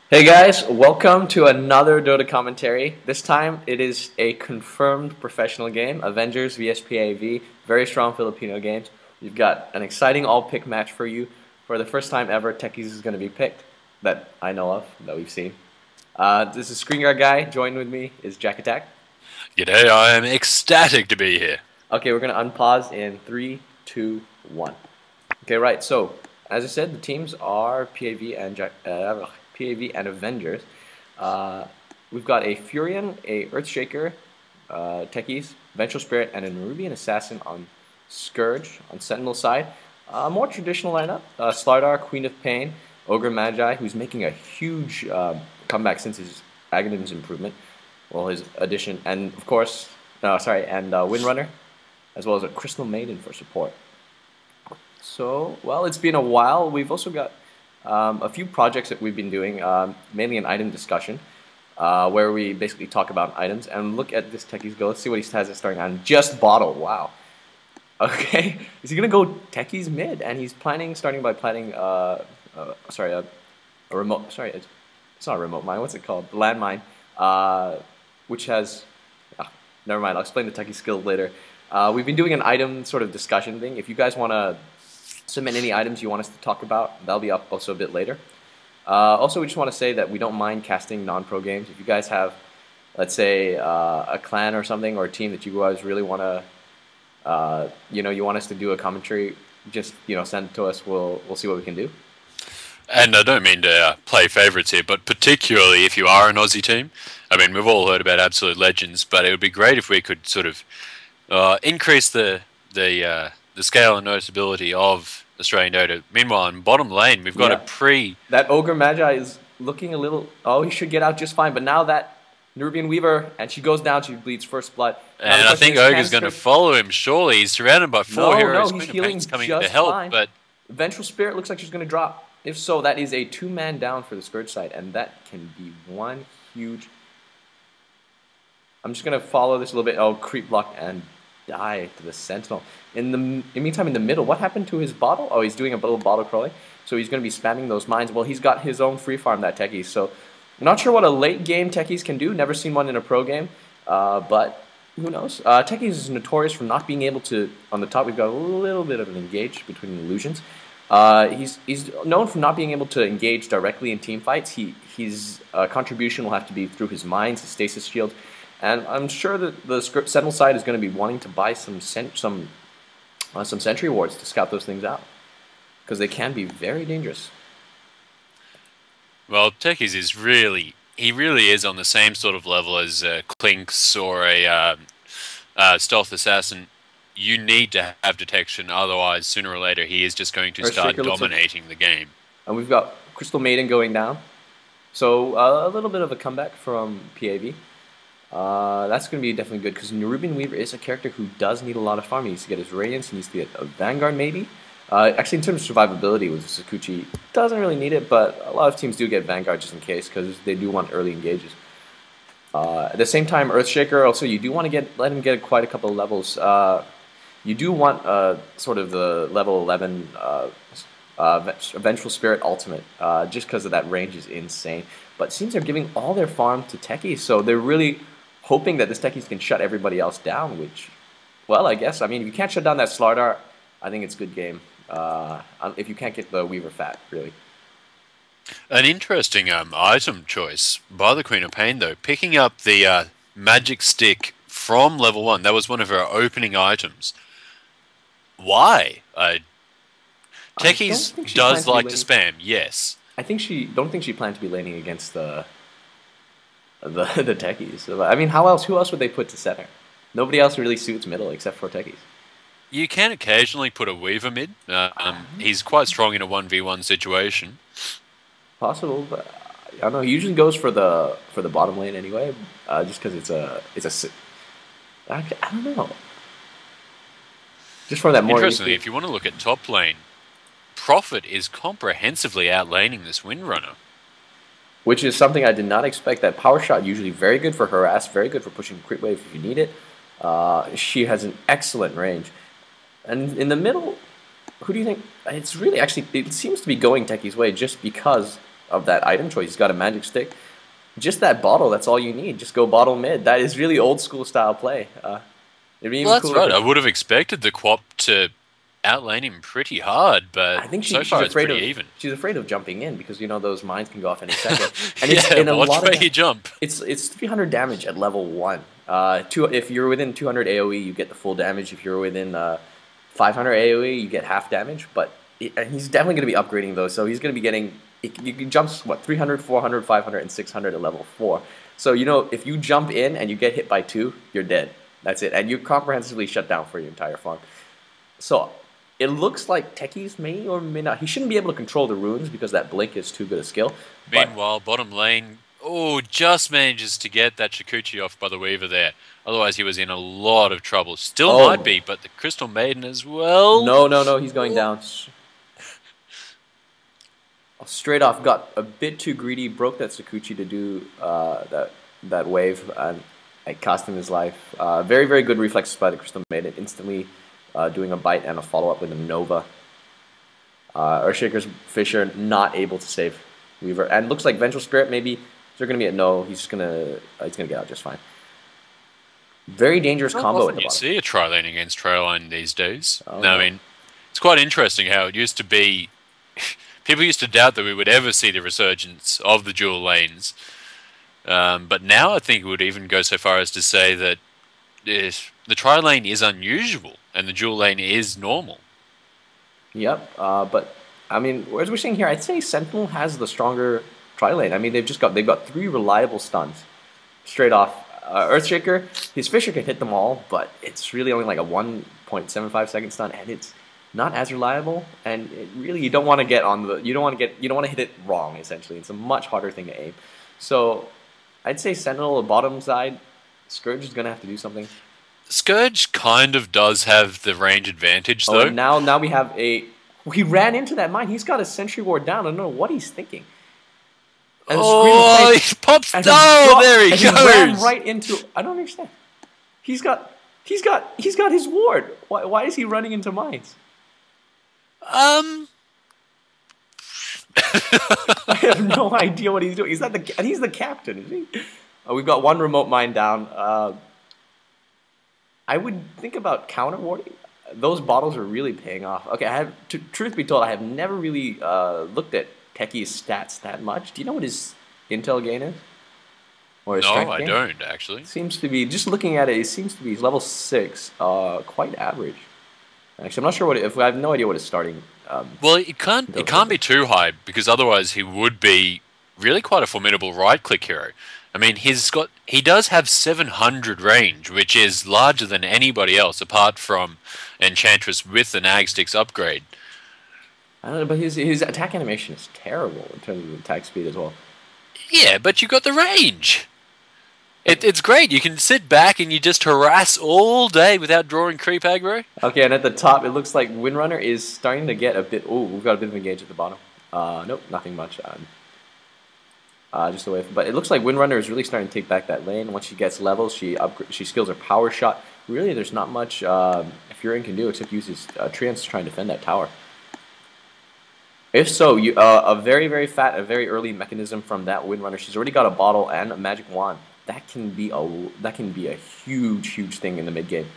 Hey guys, welcome to another Dota commentary. This time it is a confirmed professional game, Avengers vs PAV, very strong Filipino games. We've got an exciting all-pick match for you. For the first time ever, techies is going to be picked, that I know of, that we've seen. This is ScreenguardGuy, joined with me is Jack Attack. G'day, I am ecstatic to be here. Okay, we're going to unpause in 3, 2, 1. Okay, right, so as I said, the teams are PAV and Avengers. We've got a Furion, a Earthshaker, Techies, Vengeful Spirit, and a Nerubian Assassin on Scourge on Sentinel side. More traditional lineup: Slardar, Queen of Pain, Ogre Magi, who's making a huge comeback since his Aghanim's improvement, well, his addition, and of course, Windrunner, as well as a Crystal Maiden for support. So, well, it's been a while. We've also got a few projects that we've been doing, mainly an item discussion, where we basically talk about items and look at this techies go. Let's see what he has at starting item. Just bottle. Wow. Okay. Is he gonna go techies mid? And he's starting by planning. A remote. Sorry, it's not a remote mine. What's it called? The landmine, which has. Never mind. I'll explain the techie skill later. We've been doing an item sort of discussion thing. If you guys want to submit any items you want us to talk about, that'll be up also a bit later. Also, we just want to say that we don't mind casting non-pro games. If you guys have, let's say, a clan or something, or a team that you guys really want to, you want us to do a commentary, just send it to us. We'll see what we can do. And I don't mean to play favourites here, but particularly if you are an Aussie team. I mean, we've all heard about absolute legends, but it would be great if we could sort of increase the scale and noticeability of Australian Dota. Meanwhile, in bottom lane, we've got that Ogre Magi is looking a little. Oh, he should get out just fine. But now that Nerubian Weaver, and she goes down, she bleeds first blood. And I think Ogre's going to follow him. Surely he's surrounded by four heroes. No, he's healing coming just to help, fine. But Vengeful Spirit looks like she's going to drop. If so, that is a 2-man down for the Scourge side, and that can be one huge. I'm just going to follow this a little bit. Oh, creep block and die to the Sentinel. In the meantime, in the middle, what happened to his bottle? Oh, he's doing a little bottle crawling. So he's going to be spamming those mines. Well, he's got his own free farm, that techies. So I'm not sure what a late game techies can do. Never seen one in a pro game. But who knows? Techies is notorious for not being able to, on the top, we've got a little bit of an engage between illusions. He's known for not being able to engage directly in team fights. His contribution will have to be through his mines, his stasis shield. And I'm sure that the Sentinel side is going to be wanting to buy some sentry wards to scout those things out, because they can be very dangerous. well, Techies is really is on the same sort of level as Clinks or a Stealth Assassin. You need to have detection, otherwise sooner or later he is just going to start dominating the game. And we've got Crystal Maiden going down, so a little bit of a comeback from PAV. That's going to be definitely good, because Nerubian Weaver is a character who does need a lot of farm. He needs to get his Radiance, he needs to get a Vanguard maybe. Actually, in terms of survivability with Sakuchi, doesn't really need it, but a lot of teams do get Vanguard just in case, because they do want early engages. At the same time, Earthshaker, also you do want to let him get quite a couple of levels. You do want sort of the level 11 Vengeful Spirit ultimate, just because of that range is insane. But it seems they're giving all their farm to techies, so they're really hoping that this techies can shut everybody else down, which, well, I guess, I mean, if you can't shut down that Slardar, I think it's a good game. If you can't get the Weaver fat, really. An interesting item choice by the Queen of Pain, though. Picking up the magic stick from level 1. That was one of her opening items. Why? Techies does like to spam, yes. I think don't think she planned to be laning against the techies. I mean, who else would they put to center? Nobody else really suits middle except for techies. You can occasionally put a Weaver mid. He's quite strong in a 1v1 situation. Possible, but I don't know. He usually goes for the bottom lane anyway, just because I don't know. Just for that more. Interestingly, if you want to look at top lane, Prophet is comprehensively outlaning this Windrunner. Which is something I did not expect. That power shot usually very good for harass, very good for pushing crit wave if you need it. She has an excellent range. And in the middle, who do you think? It's really actually, it seems to be going Techie's way just because of that item choice. He's got a magic stick. Just that bottle, that's all you need. Just go bottle mid. That is really old school style play. It'd be even Well, that's cooler right. I would have expected the Quap to outlane him pretty hard, but I think so she's far it's afraid pretty of even. she's afraid of jumping in because those mines can go off any second. And Yeah, it's in a watch lot where of you jump. it's 300 damage at level 1. If you're within 200 AoE, you get the full damage. If you're within 500 AoE, you get half damage. But and he's definitely going to be upgrading those, so he's going to be getting. You can jump what 300, 400, 500, and 600 at level 4. So if you jump in and you get hit by 2, you're dead. That's it, and you comprehensively shut down for your entire farm. So it looks like techies may or may not. He shouldn't be able to control the runes because that blink is too good a skill. Meanwhile, bottom lane, just manages to get that Shikuchi off by the Weaver there. Otherwise, he was in a lot of trouble. Still might be, but the Crystal Maiden as well. No, he's going down. Straight off, got a bit too greedy, broke that Sakuchi to do that wave, and it cost him his life. Very, very good reflexes by the Crystal Maiden, instantly doing a bite and a follow-up with a Nova. Earthshaker's Fisher not able to save Weaver, and looks like Vengeful Spirit maybe. Is there going to be a no? He's gonna get out just fine. Very dangerous combo at the bottom. You see a tri-lane against trail-line these days. I mean, it's quite interesting how it used to be. People used to doubt that we would ever see the resurgence of the dual lanes. But now I think we would even go so far as to say that the tri-lane is unusual and the dual lane is normal. Yep, but I mean, as we're seeing here, I'd say Sentinel has the stronger tri-lane. I mean, they've got 3 reliable stuns straight off. Earthshaker, his Fisher can hit them all, but it's really only like a 1.75 second stun, and it's not as reliable. And you don't want to get on the you don't want to hit it wrong. Essentially, it's a much harder thing to aim. So I'd say Sentinel, the bottom side, Scourge is gonna have to do something. Scourge kind of does have the range advantage, though. Now we have he ran into that mine. He's got a Sentry Ward down. I don't know what he's thinking. And he pops. There he goes. He ran right into. I don't understand. He's got his ward. Why is he running into mines? I have no idea what he's doing. He's the captain, is he? We've got 1 remote mine down. I would think about counter warding. Those bottles are really paying off. Okay, truth be told, I have never really looked at Techie's stats that much. Do you know what his intel gain is? Or his strength gain? No, I don't actually. Seems to be, just looking at it, he's level 6, quite average. Actually, I'm not sure I have no idea what his starting. Well, it can't be too high because otherwise he would be really quite a formidable right-click hero. I mean, he does have 700 range, which is larger than anybody else apart from Enchantress with the Nagstick's upgrade. I don't know, but his attack animation is terrible in terms of attack speed as well. Yeah, but you got the range. It's great. You can sit back and you just harass all day without drawing creep aggro. Okay, and at the top, it looks like Windrunner is starting to get a bit... Oh, we've got a bit of engage at the bottom. Nope, nothing much. Just away. But it looks like Windrunner is really starting to take back that lane. Once she gets levels, she skills her power shot. Really, there's not much Furion can do except use his Treants to try and defend that tower. If so, a very, very fat, a very early mechanism from that Windrunner. She's already got a bottle and a magic wand. That can be a huge, huge thing in the mid game.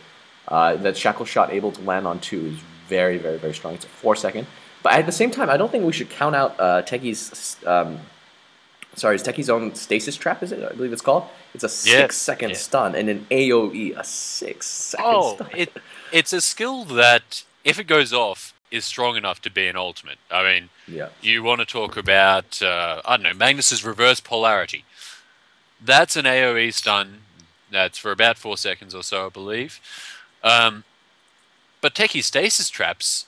That Shackle Shot able to land on 2 is very, very, very strong. It's a 4-second. But at the same time, I don't think we should count out Techie's... it's Techie's own Stasis Trap, is it? I believe it's called. It's a 6-second stun and an AoE, a 6-second stun. It's a skill that, if it goes off, is strong enough to be an ultimate. I mean, you want to talk about, I don't know, Magnus's Reverse Polarity. That's an AoE stun. That's for about 4 seconds or so, I believe. But Techie's Stasis Traps...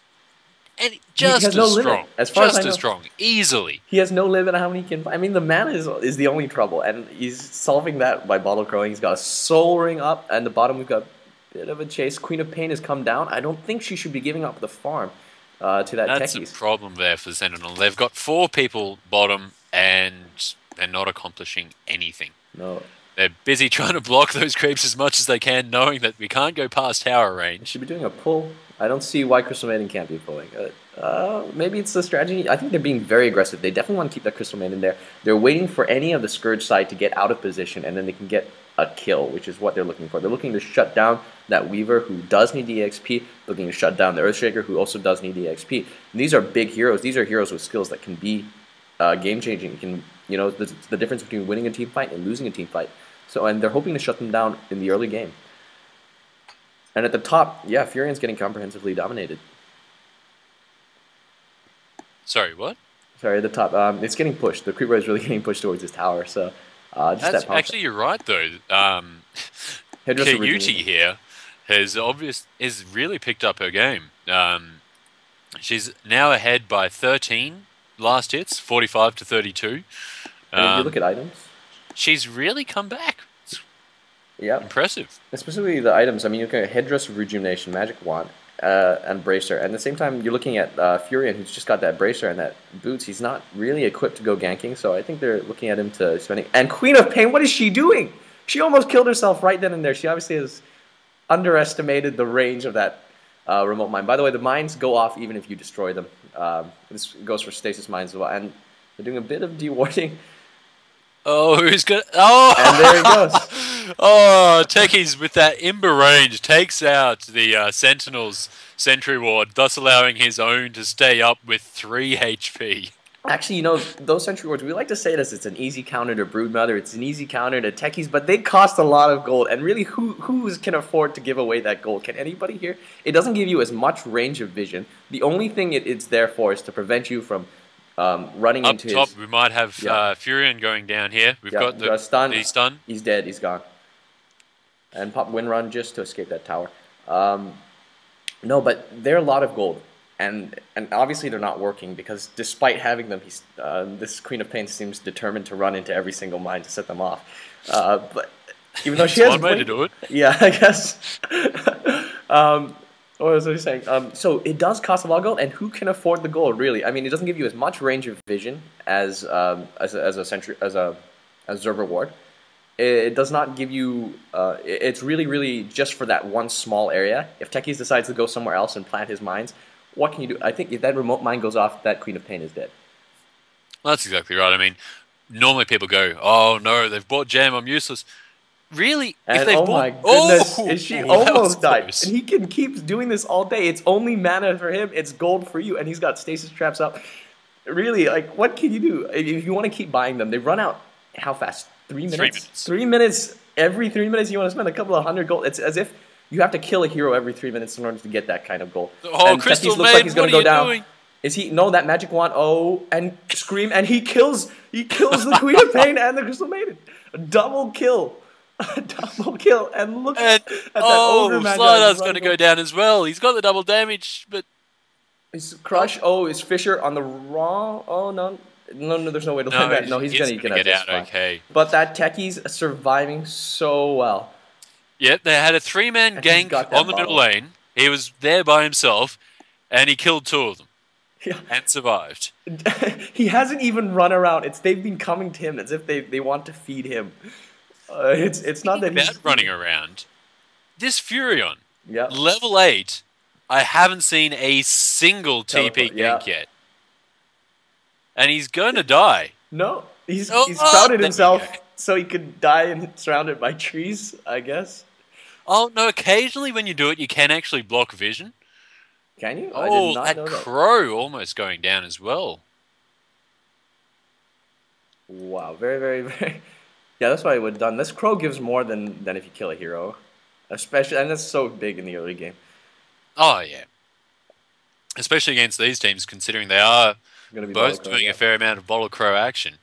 And just as strong. As far as I know, strong. Easily. He has no limit on how many he can... I mean, the mana is the only trouble, and he's solving that by bottle crowing. He's got a Soul Ring up, and the bottom we've got a bit of a chase. Queen of Pain has come down. I don't think she should be giving up the farm to that Techies. That's a problem there for Sentinel. They've got 4 people bottom, and they're not accomplishing anything. No. They're busy trying to block those creeps as much as they can, knowing that we can't go past tower range. Should be doing a pull. I don't see why Crystal Maiden can't be pulling. Maybe it's the strategy. I think they're being very aggressive. They definitely want to keep that Crystal Maiden there. They're waiting for any of the Scourge side to get out of position, and then they can get a kill, which is what they're looking for. They're looking to shut down that Weaver, who does need the EXP, looking to shut down the Earthshaker, who also does need the EXP. And these are big heroes. These are heroes with skills that can be game-changing. The difference between winning a team fight and losing a team fight. So, and they're hoping to shut them down in the early game. And at the top, yeah, Furion's getting comprehensively dominated. Sorry, what? Sorry, at the top, it's getting pushed. The Creeper is really getting pushed towards his tower. So, actually, you're right though. Kayuti here has really picked up her game. She's now ahead by 13 last hits, 45 to 32. And if you look at items, she's really come back. Yeah, impressive. Especially the items. I mean, you look at Headdress of Rejuvenation, Magic Wand, and Bracer. And at the same time, you're looking at Furion, who's just got that Bracer and that Boots. He's not really equipped to go ganking, so I think they're looking at him to spending. And Queen of Pain, what is she doing? She almost killed herself right then and there. She obviously has underestimated the range of that remote mine. By the way, the mines go off even if you destroy them. This goes for stasis mines as well. And they're doing a bit of dewarding. Oh, who's good? Oh, and there it goes. Oh, Techies with that Ember range takes out the Sentinel's Sentry Ward, thus allowing his own to stay up with 3 HP. Actually, you know, those Sentry Wards, we like to say this, it's an easy counter to Broodmother, it's an easy counter to Techies, but they cost a lot of gold, and really, who can afford to give away that gold? Can anybody here? It doesn't give you as much range of vision. The only thing it's there for is to prevent you from running up into top, his... we might have Furion going down here. We've got the stun. He's stunned. He's dead. He's gone. And pop Wind Run just to escape that tower. No, but they're a lot of gold, and obviously they're not working because despite having them, this Queen of Pain seems determined to run into every single mine to set them off. But even though she has one way to do it. Yeah, I guess. What was I saying? So it does cost a lot of gold, and who can afford the gold? Really, I mean, it doesn't give you as much range of vision as a Observer Ward. It does not give you. It's really just for that one small area. If Techies decides to go somewhere else and plant his mines, what can you do? I think if that remote mine goes off, that Queen of Pain is dead. Well, that's exactly right. I mean, normally people go, "Oh no, they've bought Jam. I'm useless." Really? And oh my goodness, she almost died. And he can keep doing this all day. It's only mana for him. It's gold for you, and he's got stasis traps up. Really, like, what can you do? If you want to keep buying them, they run out, how fast? 3 minutes? 3 minutes. 3 minutes. Every 3 minutes you want to spend a couple of hundred gold. It's as if you have to kill a hero every 3 minutes in order to get that kind of gold. Oh, and Crystal looks like he's what gonna are go you down. doing? Is he? No, that magic wand. Oh, and scream, and he kills the Queen of Pain and the Crystal Maiden. A double kill. A double kill, and look at that ogre magic. Slider's going to go down as well. He's got the double damage, but is Crush? Oh, is Fisher on the wrong? Oh no, there's no way to land that. No, he's gonna get out. Okay, but that Techie's surviving so well. Yep, they had a 3-man gank on the middle lane. He was there by himself, and he killed 2 of them. Yeah. And survived. He hasn't even run around. They've been coming to him as if they want to feed him. It's not that he's running around. This Furion, yeah, level 8. I haven't seen a single TP gank yet, and he's going to die. No, he's sprouted himself so he could die and surrounded by trees, I guess. Oh no! Occasionally, when you do it, you can actually block vision. Can you? Oh, I did not know that. Crow almost going down as well. Wow, very. Yeah, that's what I would have done. This Crow gives more than if you kill a hero. Especially, and that's so big in the early game. Oh, yeah. Especially against these teams, considering they are both doing a fair amount of Bottle Crow action.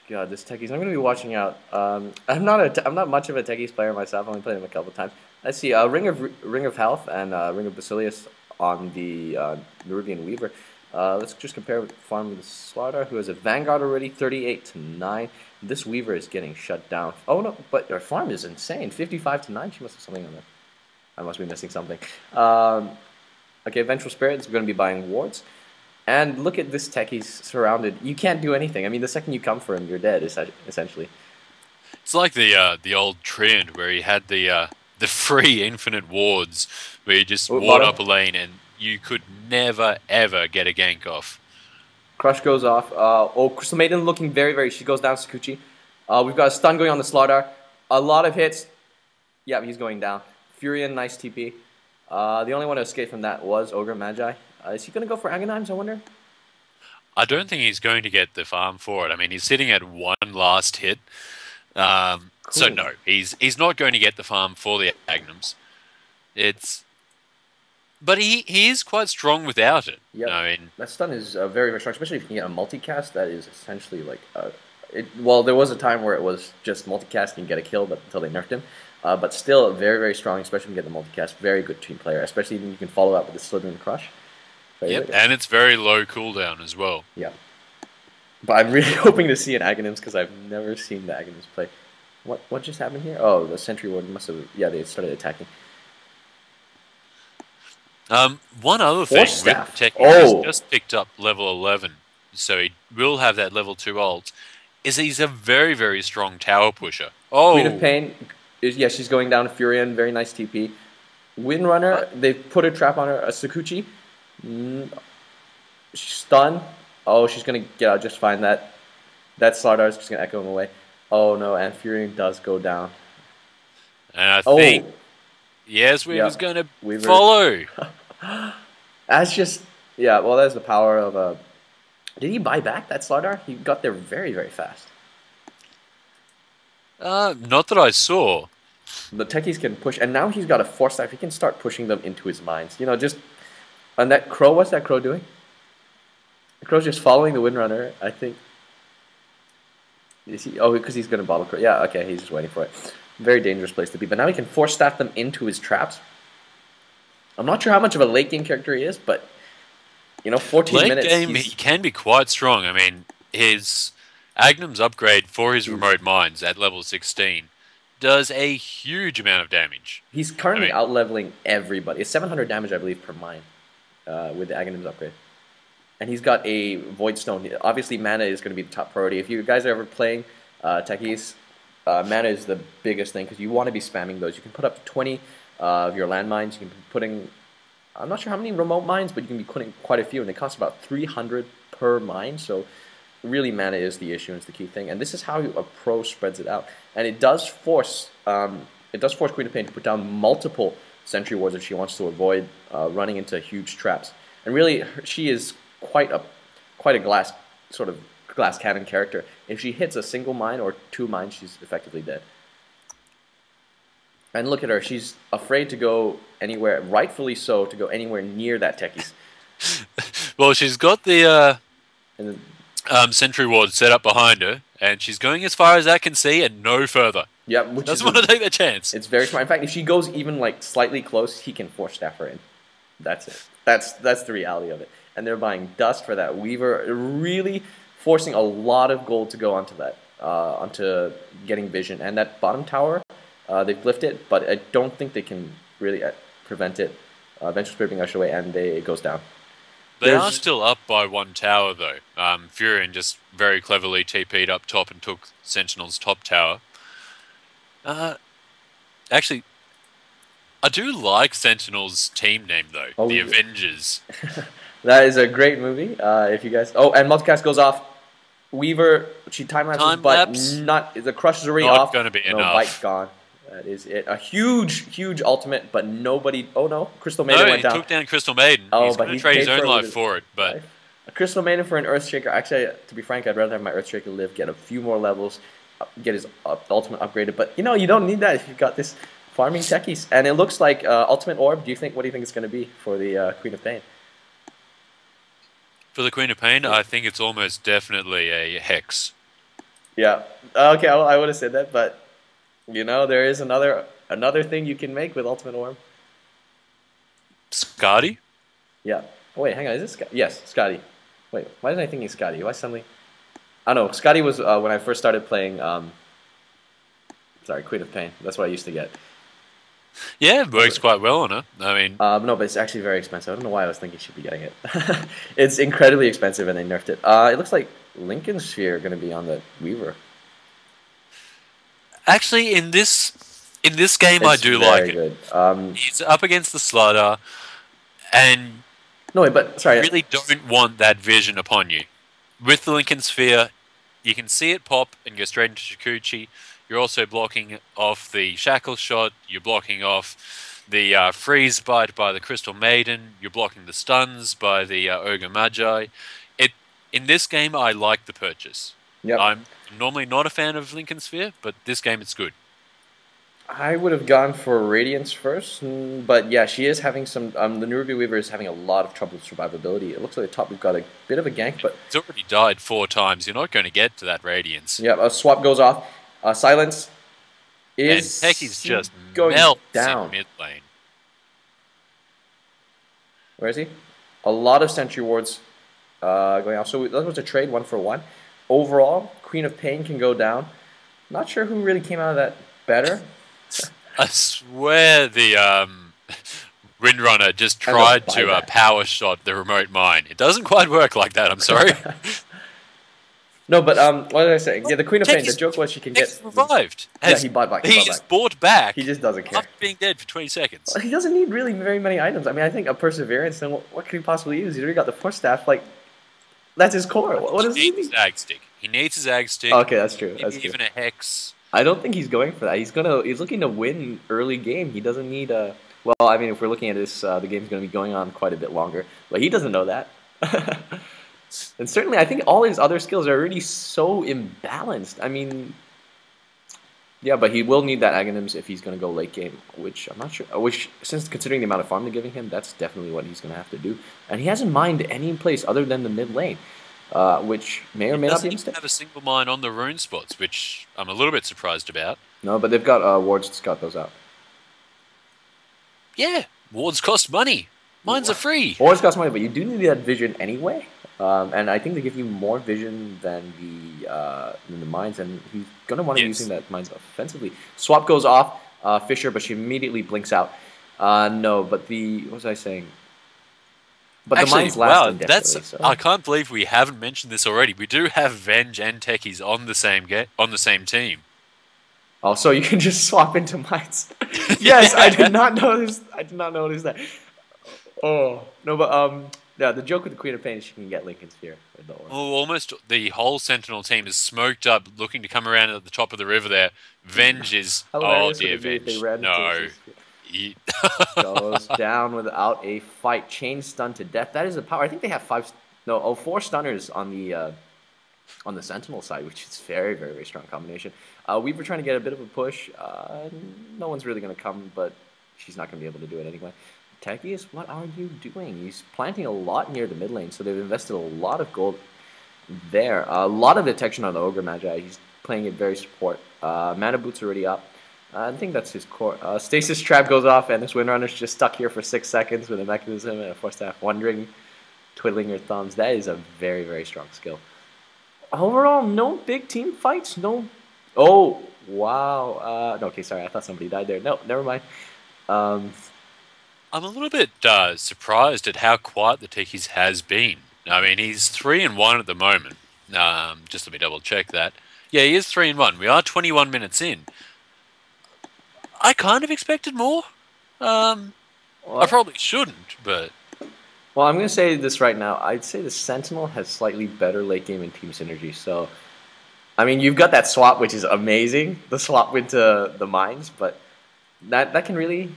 God, this Techies. I'm going to be watching out. I'm not much of a Techies player myself. I've only played him a couple of times. Let's see. Ring of Health and Ring of Basilius on the Nerubian Weaver. Let's just compare with Farm with the Slaughter, who has a Vanguard already, 38-9. This Weaver is getting shut down. Oh no, but her farm is insane, 55-9. She must have something on there. I must be missing something. Okay, Vengeful Spirit is going to be buying wards. And look at this Techie's surrounded. You can't do anything. I mean, the second you come for him, you're dead, essentially. It's like the old trend where he had the free infinite wards, where you just Oh, ward bottom. up a lane and you could never ever get a gank off. Crush goes off. Oh, Crystal Maiden looking very, very... She goes down, Sakuchi. We've got a stun going on the Slardar. A lot of hits. Yeah, he's going down. Furion, nice TP. The only one to escape from that was Ogre Magi. Is he going to go for Aghanim's, I wonder? I don't think he's going to get the farm for it. I mean, he's sitting at one last hit. So Cool. no, he's not going to get the farm for the Agnums. But he is quite strong without it. Yep. I mean, That stun is very, very strong, especially if you can get a multicast. That is essentially like... well, there was a time where it was just multicast and get a kill, but until they nerfed him. But still very, very strong, especially when you get the multicast. Very good team player, especially when you can follow up with the Slither and Crush. yep, and it's very low cooldown as well. Yeah. But I'm really hoping to see an Aghanims because I've never seen the Aghanims play. What just happened here? Oh, the Sentry Ward must have... Yeah, they started attacking. One other thing, Staff. Techies Oh! has just picked up level 11, so he will have that level 2 ult, is he's a very, very strong tower pusher. Oh! Queen of Pain, yeah, she's going down. Furion, very nice TP. Windrunner, they put a trap on her. Sakuchi, she's stunned. Oh, she's going to get out just fine. That Slardar is just going to echo him away. Oh no, and Furion does go down. And I think, yes, we Yeah. was going to Weaver. follow. That's just, yeah, well, that's the power of Did he buy back that Slardar? He got there very, very fast. Not that I saw. The techies can push, and now he's got a force staff. He can start pushing them into his mines. You know, just and that crow. What's that crow doing? The crow's just following the Windrunner, I think. Is he? Oh, because he's gonna bottle crow. Yeah, okay, he's just waiting for it. Very dangerous place to be. But now he can force staff them into his traps. I'm not sure how much of a late game character he is, but you know, 14 Late minutes. game, he can be quite strong. I mean, his Agnum's upgrade for his remote mines at level 16 does a huge amount of damage. He's currently out-leveling everybody. It's 700 damage, I believe, per mine with the Aghanim's upgrade. And he's got a Void Stone. Obviously, mana is going to be the top priority. If you guys are ever playing techies, mana is the biggest thing because you want to be spamming those. You can put up to 20 of your landmines. You can be putting... I'm not sure how many remote mines, but you can be putting quite a few. And they cost about 300 per mine, so... Really, mana is the issue, and it's the key thing, and this is how a pro spreads it out. And it does force Queen of Pain to put down multiple Sentry Wards if she wants to avoid running into huge traps. And really, she is quite a glass cannon character. If she hits a single mine or two mines, she's effectively dead. And look at her; she's afraid to go anywhere, rightfully so, to go anywhere near that techies. Well, she's got the And Sentry Ward set up behind her, and she's going as far as I can see and no further. yeah, which Doesn't want to take the chance. It's very smart. In fact, if she goes even like slightly close, he can force staff her in. That's it. That's the reality of it. And they're buying dust for that. Weaver really forcing a lot of gold to go onto that, onto getting vision. And that bottom tower, they've lifted it, but I don't think they can really prevent it. Vengeful Spirit being ushered away, and it goes down. They are still up by one tower, though. Furion just very cleverly TP'd up top and took Sentinel's top tower. Actually, I do like Sentinel's team name, though. Oh, the yeah. Avengers. That is a great movie. If you guys... Oh, and multicast goes off. Weaver, she time-lapses, but not... The crush is already off. Not going to be enough. No, bite gone. That is it. A huge, huge ultimate, but nobody... Oh, no. Crystal Maiden went down. No, he took down Crystal Maiden. Oh, He's but going he to trade his paid own for it life with for it, but... A Crystal Maiden for an Earthshaker. Actually, to be frank, I'd rather have my Earthshaker live, get a few more levels, get his ultimate upgraded. But, you know, you don't need that if you've got this farming techies. And it looks like Ultimate Orb. What do you think it's going to be for the Queen of Pain? For the Queen of Pain, I think it's almost definitely a Hex. Yeah. Okay, I would have said that, but, you know, there is another thing you can make with Ultimate Orb. Scotty? Yeah. Oh, wait, hang on. Is this Scotty? Yes, Scotty. Wait, why did I think he's Scotty? Why suddenly... I don't know. Scotty was when I first started playing... Sorry, Queen of Pain. That's what I used to get. Yeah, it works quite well on her. I mean... no, but it's actually very expensive. I don't know why I was thinking she'd be getting it. It's incredibly expensive, and they nerfed it. It looks like Lincoln Sphere are going to be on the Weaver. Actually, in this game, I It's do like very it. good. He's up against the Slaughter, and No, but you sorry. really don't want that vision upon you. With the Lincoln Sphere, you can see it pop and go straight into Shikuchi. You're also blocking off the Shackle Shot. You're blocking off the Freeze Bite by the Crystal Maiden. You're blocking the stuns by the Ogre Magi. In this game, I like the purchase. Yep. I'm normally not a fan of Lincoln Sphere, but this game it's good. I would have gone for Radiance first, but yeah, she is having some. The new Ruby Weaver is having a lot of trouble with survivability. It looks like at the top we've got a bit of a gank, but It's already died 4 times. You're not going to get to that Radiance. yeah, a swap goes off. Silence And is Techies just going melts down. in mid lane. Where is he? A lot of sentry wards going off. So that was a trade 1-for-1. Overall, Queen of Pain can go down. Not sure who really came out of that better. I swear the Windrunner just I know, tried buy to that. power shot the remote mine. It doesn't quite work like that, I'm sorry. No, but what was I saying? Yeah, the Queen of Pain. The Techies- joke was she can Techies get. revived. Yeah, he bought back. He bought He's back. bought back. He just doesn't care. After being dead for 20 seconds. He doesn't need really very many items. I mean, I think a Perseverance, and what can he possibly use? He's already got the Force Staff. Like, that's his core. What does he He needs need? his Ag Stick. He needs his Ag Stick. Okay, that's true. Maybe That's true. even a Hex. I don't think he's going for that. He's looking to win early game. He doesn't need a. Well, I mean, if we're looking at this, the game's going to be going on quite a bit longer. But he doesn't know that. And certainly, I think all his other skills are already so imbalanced. I mean, yeah, but he will need that Aghanims if he's going to go late game, which I'm not sure. Which, since considering the amount of farm they're giving him, that's definitely what he's going to have to do. And he hasn't mined any place other than the mid lane, which may or may not be a Doesn't even mistake. have a single mine on the rune spots, which I'm a little bit surprised about. No, but they've got wards to scout those out. Yeah, wards cost money. Mines are free. Wards cost money, but you do need that vision anyway. And I think they give you more vision than the mines, and he's gonna want to be using that mines offensively. Swap goes off, Fisher, but she immediately blinks out. No, but what was I saying? But Actually, the mines last wow, indefinitely. So. I can't believe we haven't mentioned this already. We do have Venge and Techies on the same team. Oh, so you can just swap into mines. Yes, I did not notice. I did not notice that. Oh no, but yeah, the joke with the Queen of Pain is she can get Lincoln Sphere with the orb. Oh, almost the whole Sentinel team is smoked up, looking to come around at the top of the river there. Venge is... Oh, dear Venge. No. Goes down without a fight. Chain stun to death. That is a power. I think they have 4 stunners on the Sentinel side, which is very, very, very strong combination. Weaver trying to get a bit of a push. No one's really going to come, but she's not going to be able to do it anyway. Techies, what are you doing? He's planting a lot near the mid lane, so they've invested a lot of gold there. A lot of detection on the Ogre Magi. He's playing it very support. Mana Boot's already up. I think that's his core. Stasis Trap goes off, and this Windrunner's just stuck here for 6 seconds with a mechanism and a Force Staff, wondering, twiddling your thumbs. That is a very, very strong skill. Overall, no big team fights. No. Oh, wow. Okay, sorry. I thought somebody died there. No, never mind. I'm a little bit surprised at how quiet the Techies has been. I mean, he's 3-1 at the moment. Just let me double check that. Yeah, he is 3-1. We are 21 minutes in. I kind of expected more. I probably shouldn't, but... Well, I'm going to say this right now. I'd say the Sentinel has slightly better late game and team synergy. So, I mean, you've got that swap, which is amazing. The swap into the mines, but that can really...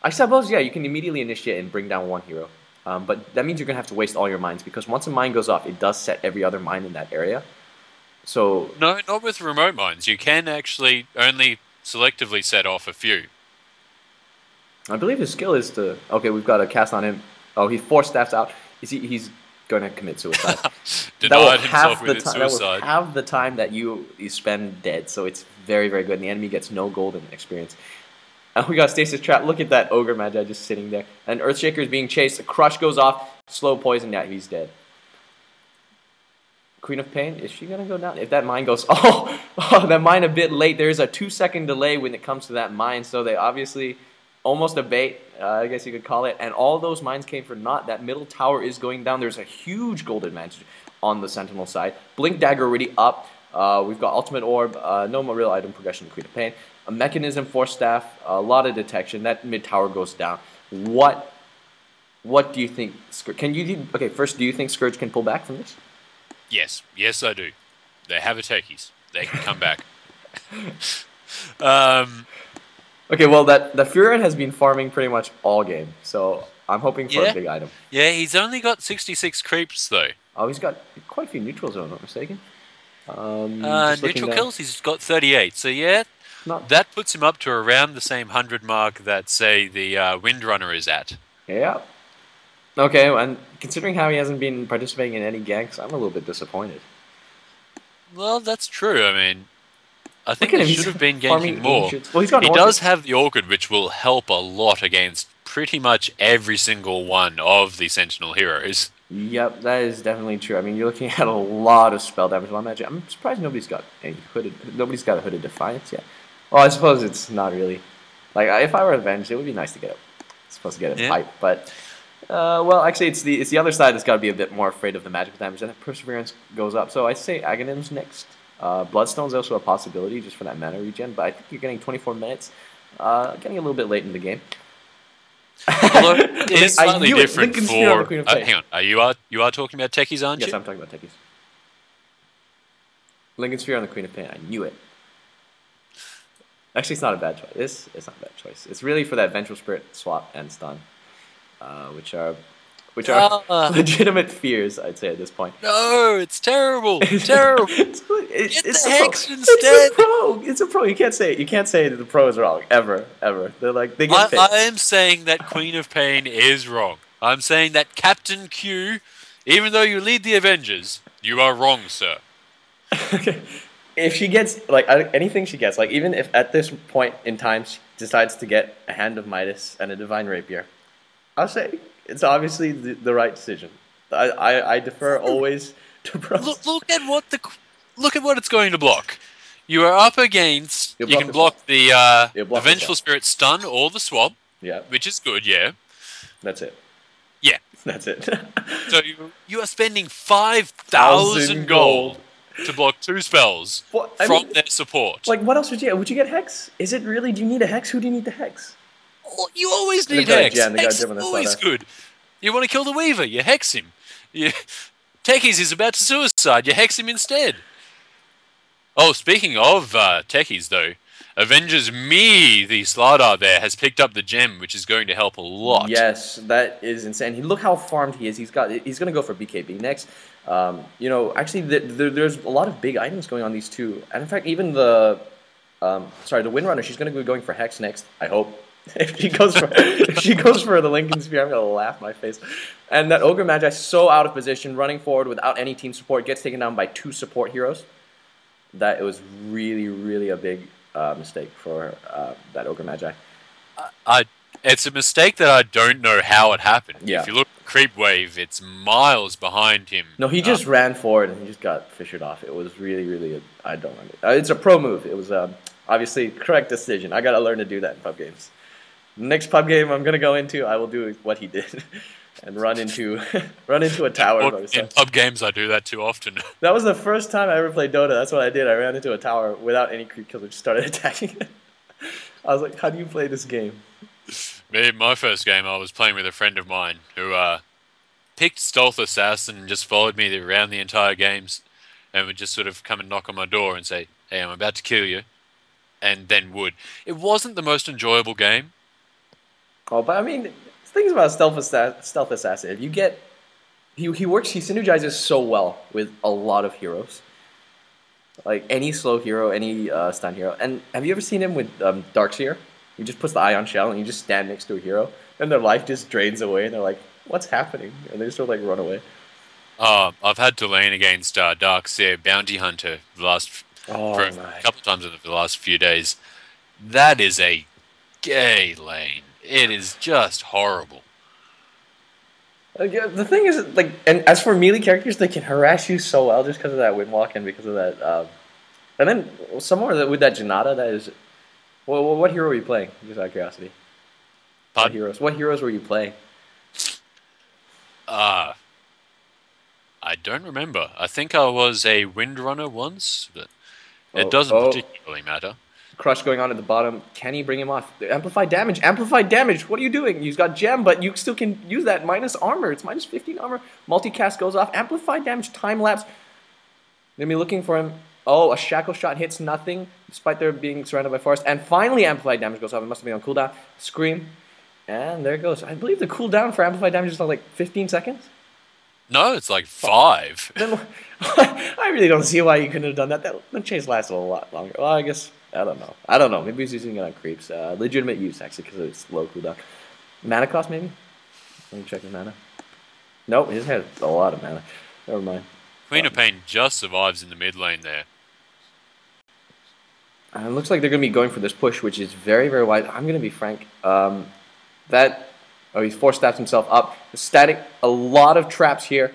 I suppose, yeah, you can immediately initiate and bring down one hero. But that means you're going to have to waste all your mines, because once a mine goes off, it does set every other mine in that area. So... No, not with remote mines. You can actually only selectively set off a few. I believe his skill is to... Okay, we've got a cast on him. Oh, he Force Staffs out. He's going to commit suicide. Denied himself with his suicide. That will have the time that you spend dead, so it's very, very good. And the enemy gets no golden experience. And we got Stasis Trap. Look at that Ogre Magi just sitting there. And Earthshaker is being chased. The Crush goes off. Slow poison. Yeah, he's dead. Queen of Pain, is she going to go down? If that mine goes... Oh, that mine a bit late. There's a 2-second delay when it comes to that mine, so they obviously... Almost a bait, I guess you could call it. And all those mines came for naught. That middle tower is going down. There's a huge gold advantage on the Sentinel side. Blink Dagger already up. We've got Ultimate Orb, no more real item progression, Queen of Pain, a Mechanism, Force Staff, a lot of detection. That mid tower goes down. What do you think? Okay, first, do you think Scourge can pull back from this? Yes, I do. They have a techies. They can come back. Okay, well, that the Furin has been farming pretty much all game, so I'm hoping for a big item. Yeah, he's only got 66 creeps though. Oh, he's got quite a few neutrals, if I'm not mistaken. Neutral kills, he's got 38. So yeah, that puts him up to around the same 100 mark that, say, the Windrunner is at. Yeah. Okay, and considering how he hasn't been participating in any ganks, I'm a little bit disappointed. Well, that's true. I mean, I think he should have been ganking more. Well, he does have the Orchid, which will help a lot against pretty much every single one of the Sentinel heroes. Yep, that is definitely true. I mean, you're looking at a lot of spell damage, a lot of magic. I'm surprised nobody's got a hooded Defiance yet. Well, I suppose it's not really. Like, if I were Avenged, it would be nice to get a, pipe, but well, actually, it's the other side that's got to be a bit more afraid of the magic damage, and Perseverance goes up. So I say Aghanim's next. Bloodstone's also a possibility just for that mana regen, but I think you're getting 24 minutes. Getting a little bit late in the game. Although it is slightly different for. Hang on, you are talking about techies, aren't you? Yes, I'm talking about techies. Lincoln Sphere on the Queen of Pain. I knew it. Actually, it's not a bad choice. It's not a bad choice. It's really for that Vengeful Spirit swap and stun, which are legitimate fears, I'd say, at this point. No, it's terrible. It's terrible. Get the Hex instead. It's a pro. You can't say that the pro is wrong ever. They're like they get. I am saying that Queen of Pain is wrong. I'm saying that Captain Q, even though you lead the Avengers, you are wrong, sir. Okay. If she gets anything she gets, like even if at this point in time she decides to get a Hand of Midas and a Divine Rapier, I'll say it's obviously the right decision. I defer always to pros. Look at what it's going to block. You are up against. You can block the Vengeful Spirit stun or the swap. Yeah, which is good. Yeah, that's it. Yeah, that's it. So you are spending 5,000 gold to block 2 spells from their support. Like, what else would you get? Would you get Hex? Is it really? Do you need a Hex? Who do you need to Hex? Well, you always need Hex. Hex is always good. You want to kill the Weaver, you Hex him. Techies is about to suicide, you Hex him instead. Oh, speaking of Techies, though, Avengers Me, the Slardar there, has picked up the gem, which is going to help a lot. Yes, that is insane. Look how farmed he is. He's going to go for BKB next. Actually, there's a lot of big items going on these two. And in fact, even the Windrunner, she's going to be going for Hex next, I hope. If she goes for the Lincoln Sphere, I'm going to laugh my face. And that Ogre Magi so out of position, running forward without any team support, gets taken down by 2 support heroes. That it was really, really a big mistake for that Ogre Magi. It's a mistake that I don't know how it happened. Yeah. If you look at Creep Wave, it's miles behind him. No, he just ran forward and he just got fissured off. It was really, really, I don't know. It's a pro move. It was obviously correct decision. I got to learn to do that in pub games. Next pub game I'm going to go into, I will do what he did. And run into a tower. In pub games, I do that too often. That was the first time I ever played Dota. That's what I did. I ran into a tower without any creep kills and just started attacking it. I was like, how do you play this game? My first game, I was playing with a friend of mine who picked Stealth Assassin and just followed me around the entire games and would just sort of come and knock on my door and say, hey, I'm about to kill you, and then would. It wasn't the most enjoyable game. Oh, but I mean, things about Stealth Assassin. If you get, he synergizes so well with a lot of heroes. Like any slow hero, any stun hero. And have you ever seen him with Darkseer? He just puts the Ion Shell and you just stand next to a hero, and their life just drains away, and they're like, "What's happening?" And they just sort of like run away. I've had to lane against Darkseer Bounty Hunter a couple of times in the last few days. That is a gay lane. It is just horrible. The thing is, like, and as for melee characters, they can harass you so well just because of that Windwalk and because of that. And then some more with that Janata. That is, well, what hero were you playing? Just out of curiosity. What heroes were you playing? I I don't remember. I think I was a Windrunner once, but it Oh, doesn't oh. particularly matter. Crush going on at the bottom. Can he bring him off? Amplified damage. Amplified damage. What are you doing? He's got gem, but you still can use that minus armor. It's minus 15 armor. Multicast goes off. Amplified damage. Time lapse. Gonna be looking for him. Oh, a shackle shot hits nothing, despite there being surrounded by forest. And finally, amplified damage goes off. It must have been on cooldown. Scream. And there it goes. I believe the cooldown for amplified damage is like 15 seconds. No, it's like 5. Then I really don't see why you couldn't have done that. The chase lasted a lot longer. Well, I guess I don't know. I don't know. Maybe he's using it on creeps. Legitimate use actually because it's low cooldown. Mana cost maybe. Let me check his mana. Nope, his has a lot of mana. Never mind. Queen of Pain just survives in the mid lane there. It looks like they're going to be going for this push, which is very, very wide. I'm going to be frank. Oh, he's force stabs himself up. The static, a lot of traps here.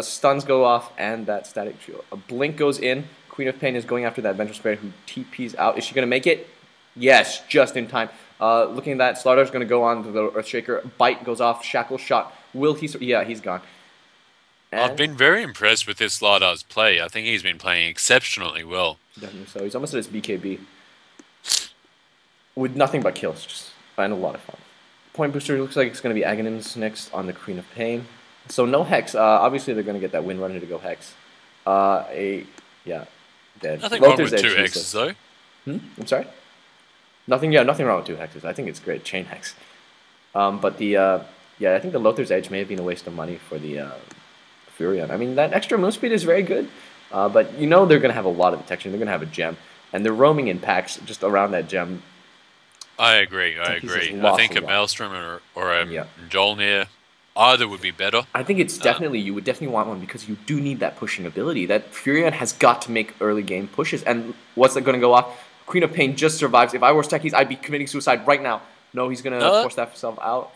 Stuns go off, and that static shield. A blink goes in. Queen of Pain is going after that Vengeful Spirit who TPs out. Is she going to make it? Yes, just in time. Looking at that, Slaughter's going to go on to the Earthshaker. Bite goes off. Shackle shot. Will he? Yeah, he's gone. And I've been very impressed with this Slardar's play. I think he's been playing exceptionally well. Definitely so. He's almost at his BKB. With nothing but kills. Just find a lot of fun. Point booster looks like it's going to be Aghanims next on the Queen of Pain. So no Hex. Obviously they're going to get that Windrunner to go Hex. Yeah, dead. Nothing Lothar's wrong with Edge 2 useless. Hexes though. I'm sorry? Nothing wrong with 2 Hexes. I think it's great. Chain Hex. But I think the Lothar's Edge may have been a waste of money for the Furion. I mean, that extra move speed is very good. But you know they're going to have a lot of detection. They're going to have a gem. And they're roaming in packs just around that gem. I agree. I think a Maelstrom or a Jolnir, either would be better. I think it's definitely, you would definitely want one because you do need that pushing ability. That Furion has got to make early game pushes. And what's that going to go off? Queen of Pain just survives. If I were techies, I'd be committing suicide right now. No, he's going to force that himself out.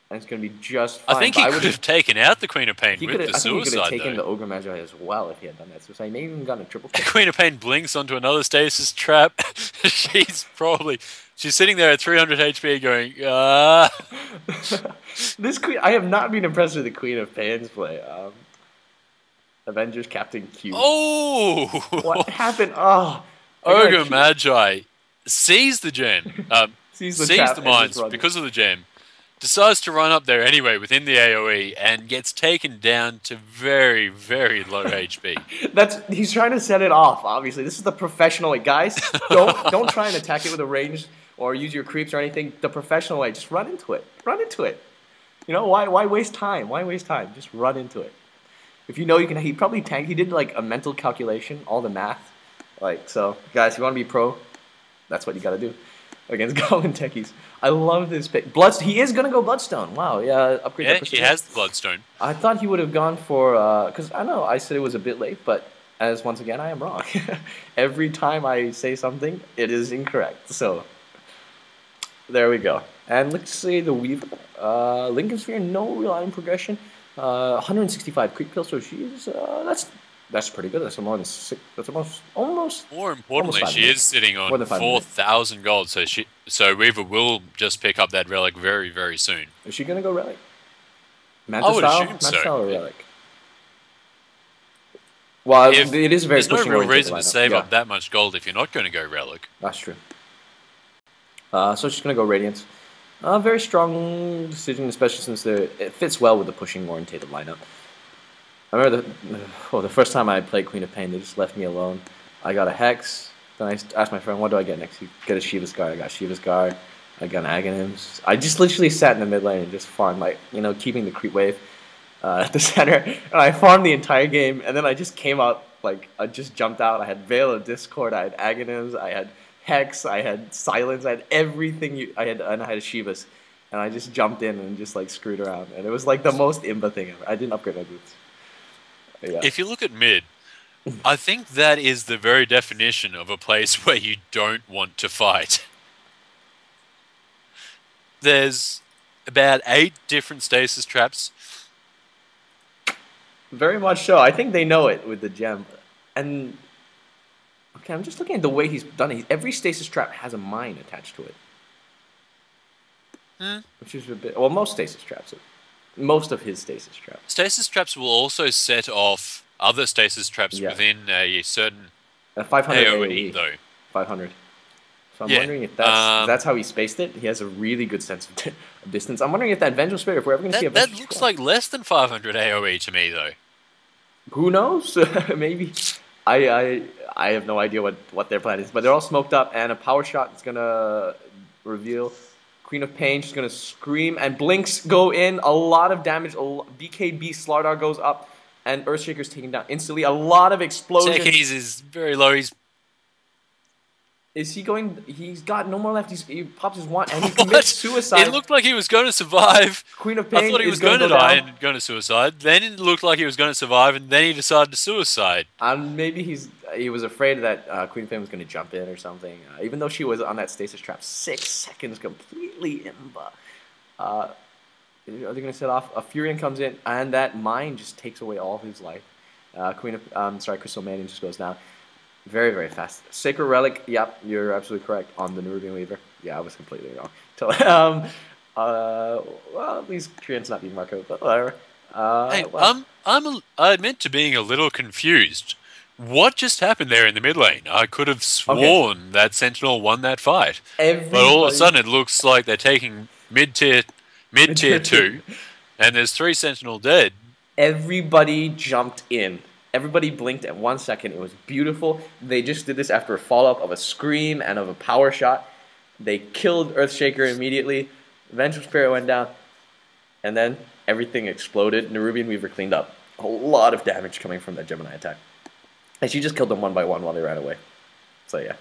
And it's going to be just fine. I think he could have taken out the Queen of Pain with the suicide, I think he could have taken the Ogre Magi as well if he had done that. So he may have even gotten a triple kill. Queen of Pain blinks onto another stasis trap. She's sitting there at 300 HP going, This Queen, I have not been impressed with the Queen of Pain's play. Avengers Captain Q. Oh! What happened? Oh. Ogre Magi sees the gem. sees the mines because of the gem. Decides to run up there anyway within the AoE and gets taken down to very, very low HP. He's trying to set it off, obviously. This is the professional way. Guys, don't try and attack it with a range or use your creeps or anything. The professional way. Just run into it. Run into it. You know, why waste time? Why waste time? Just run into it. If you know you can, he probably tanked. He did like a mental calculation, all the math. So, guys, you want to be pro? That's what you got to do against Goblin Techies. I love this pick. He is going to go Bloodstone. Wow, yeah, upgrade that he has the Bloodstone. I thought he would have gone for, because I know I said it was a bit late, but as once again, I am wrong. Every time I say something, it is incorrect. So, there we go. And let's see the Weaver. Lincoln Sphere, no real item progression. 165 creep kills, so she's, that's pretty good. That's more than that's almost. More importantly, she is sitting on 4,000 gold, so Weaver will just pick up that relic very, very soon. Is she gonna go relic? I would assume so. Style or relic? Well, it is very. There's no real reason to save up that much gold if you're not going to go relic. That's true. So she's gonna go Radiance. Very strong decision, especially since it fits well with the pushing orientated lineup. I remember the first time I played Queen of Pain, they just left me alone. I got a Hex. Then I asked my friend, what do I get next? You get a Shiva's Guard. I got Shiva's Guard. I got an Aghanims. I just literally sat in the mid lane and just farmed, keeping the creep wave at the center. And I farmed the entire game, and then I just came out, I just jumped out. I had Veil of Discord. I had Aghanims. I had Hex. I had Silence. I had everything. I had a Shiva's. And I just jumped in and just, screwed around. And it was, the most imba thing ever. I didn't upgrade my boots. Yeah. If you look at mid, I think that is the very definition of a place where you don't want to fight. There's about 8 different stasis traps. Very much so. I think they know it with the gem. And, okay, I'm just looking at the way he's done it. Every stasis trap has a mine attached to it. Which is a bit, well, most stasis traps. most of his stasis traps. Stasis traps will also set off other stasis traps within a certain 500 AoE, though. 500. So I'm Yeah. wondering if that's how he spaced it. He has a really good sense of distance. I'm wondering if that Vengeful Spirit, if we're ever going to see a That looks like less than 500 AoE to me, though. Who knows? Maybe. I have no idea what their plan is. But they're all smoked up, and a power shot is going to reveal Queen of Pain. She's going to scream, and blinks go in. A lot of damage. BKB Slardar goes up, and Earthshaker's taken down instantly. A lot of explosions. Techies is very low. Is he going? He's got no more left. He pops his wand and he commits suicide. It looked like he was going to survive. Queen of Pain. I thought he was going to die and going to suicide. Then it looked like he was going to survive, and then he decided to suicide. Maybe he was afraid that Queen of Pain was going to jump in or something. Even though she was on that stasis trap, 6 seconds completely imba. Are they going to set off? A Furion comes in, and that mine just takes away all his life. Crystal Maiden just goes down. Very, very fast. Sacred Relic, yep, you're absolutely correct on the Nerubian Weaver. Yeah, I was completely wrong. Well, at least Trian's not being marked out, but whatever. Hey, I admit to being a little confused. What just happened there in the mid lane? I could have sworn that Sentinel won that fight. But all of a sudden it looks like they're taking mid-tier 2, and there's 3 Sentinel dead. Everybody jumped in. Everybody blinked at 1 second. It was beautiful. They just did this after a follow-up of a scream and of a power shot. They killed Earthshaker immediately. Vengeful Spirit went down. And then everything exploded. Nerubian Weaver cleaned up. A lot of damage coming from that Gemini attack. And she just killed them one by one while they ran away. So yeah.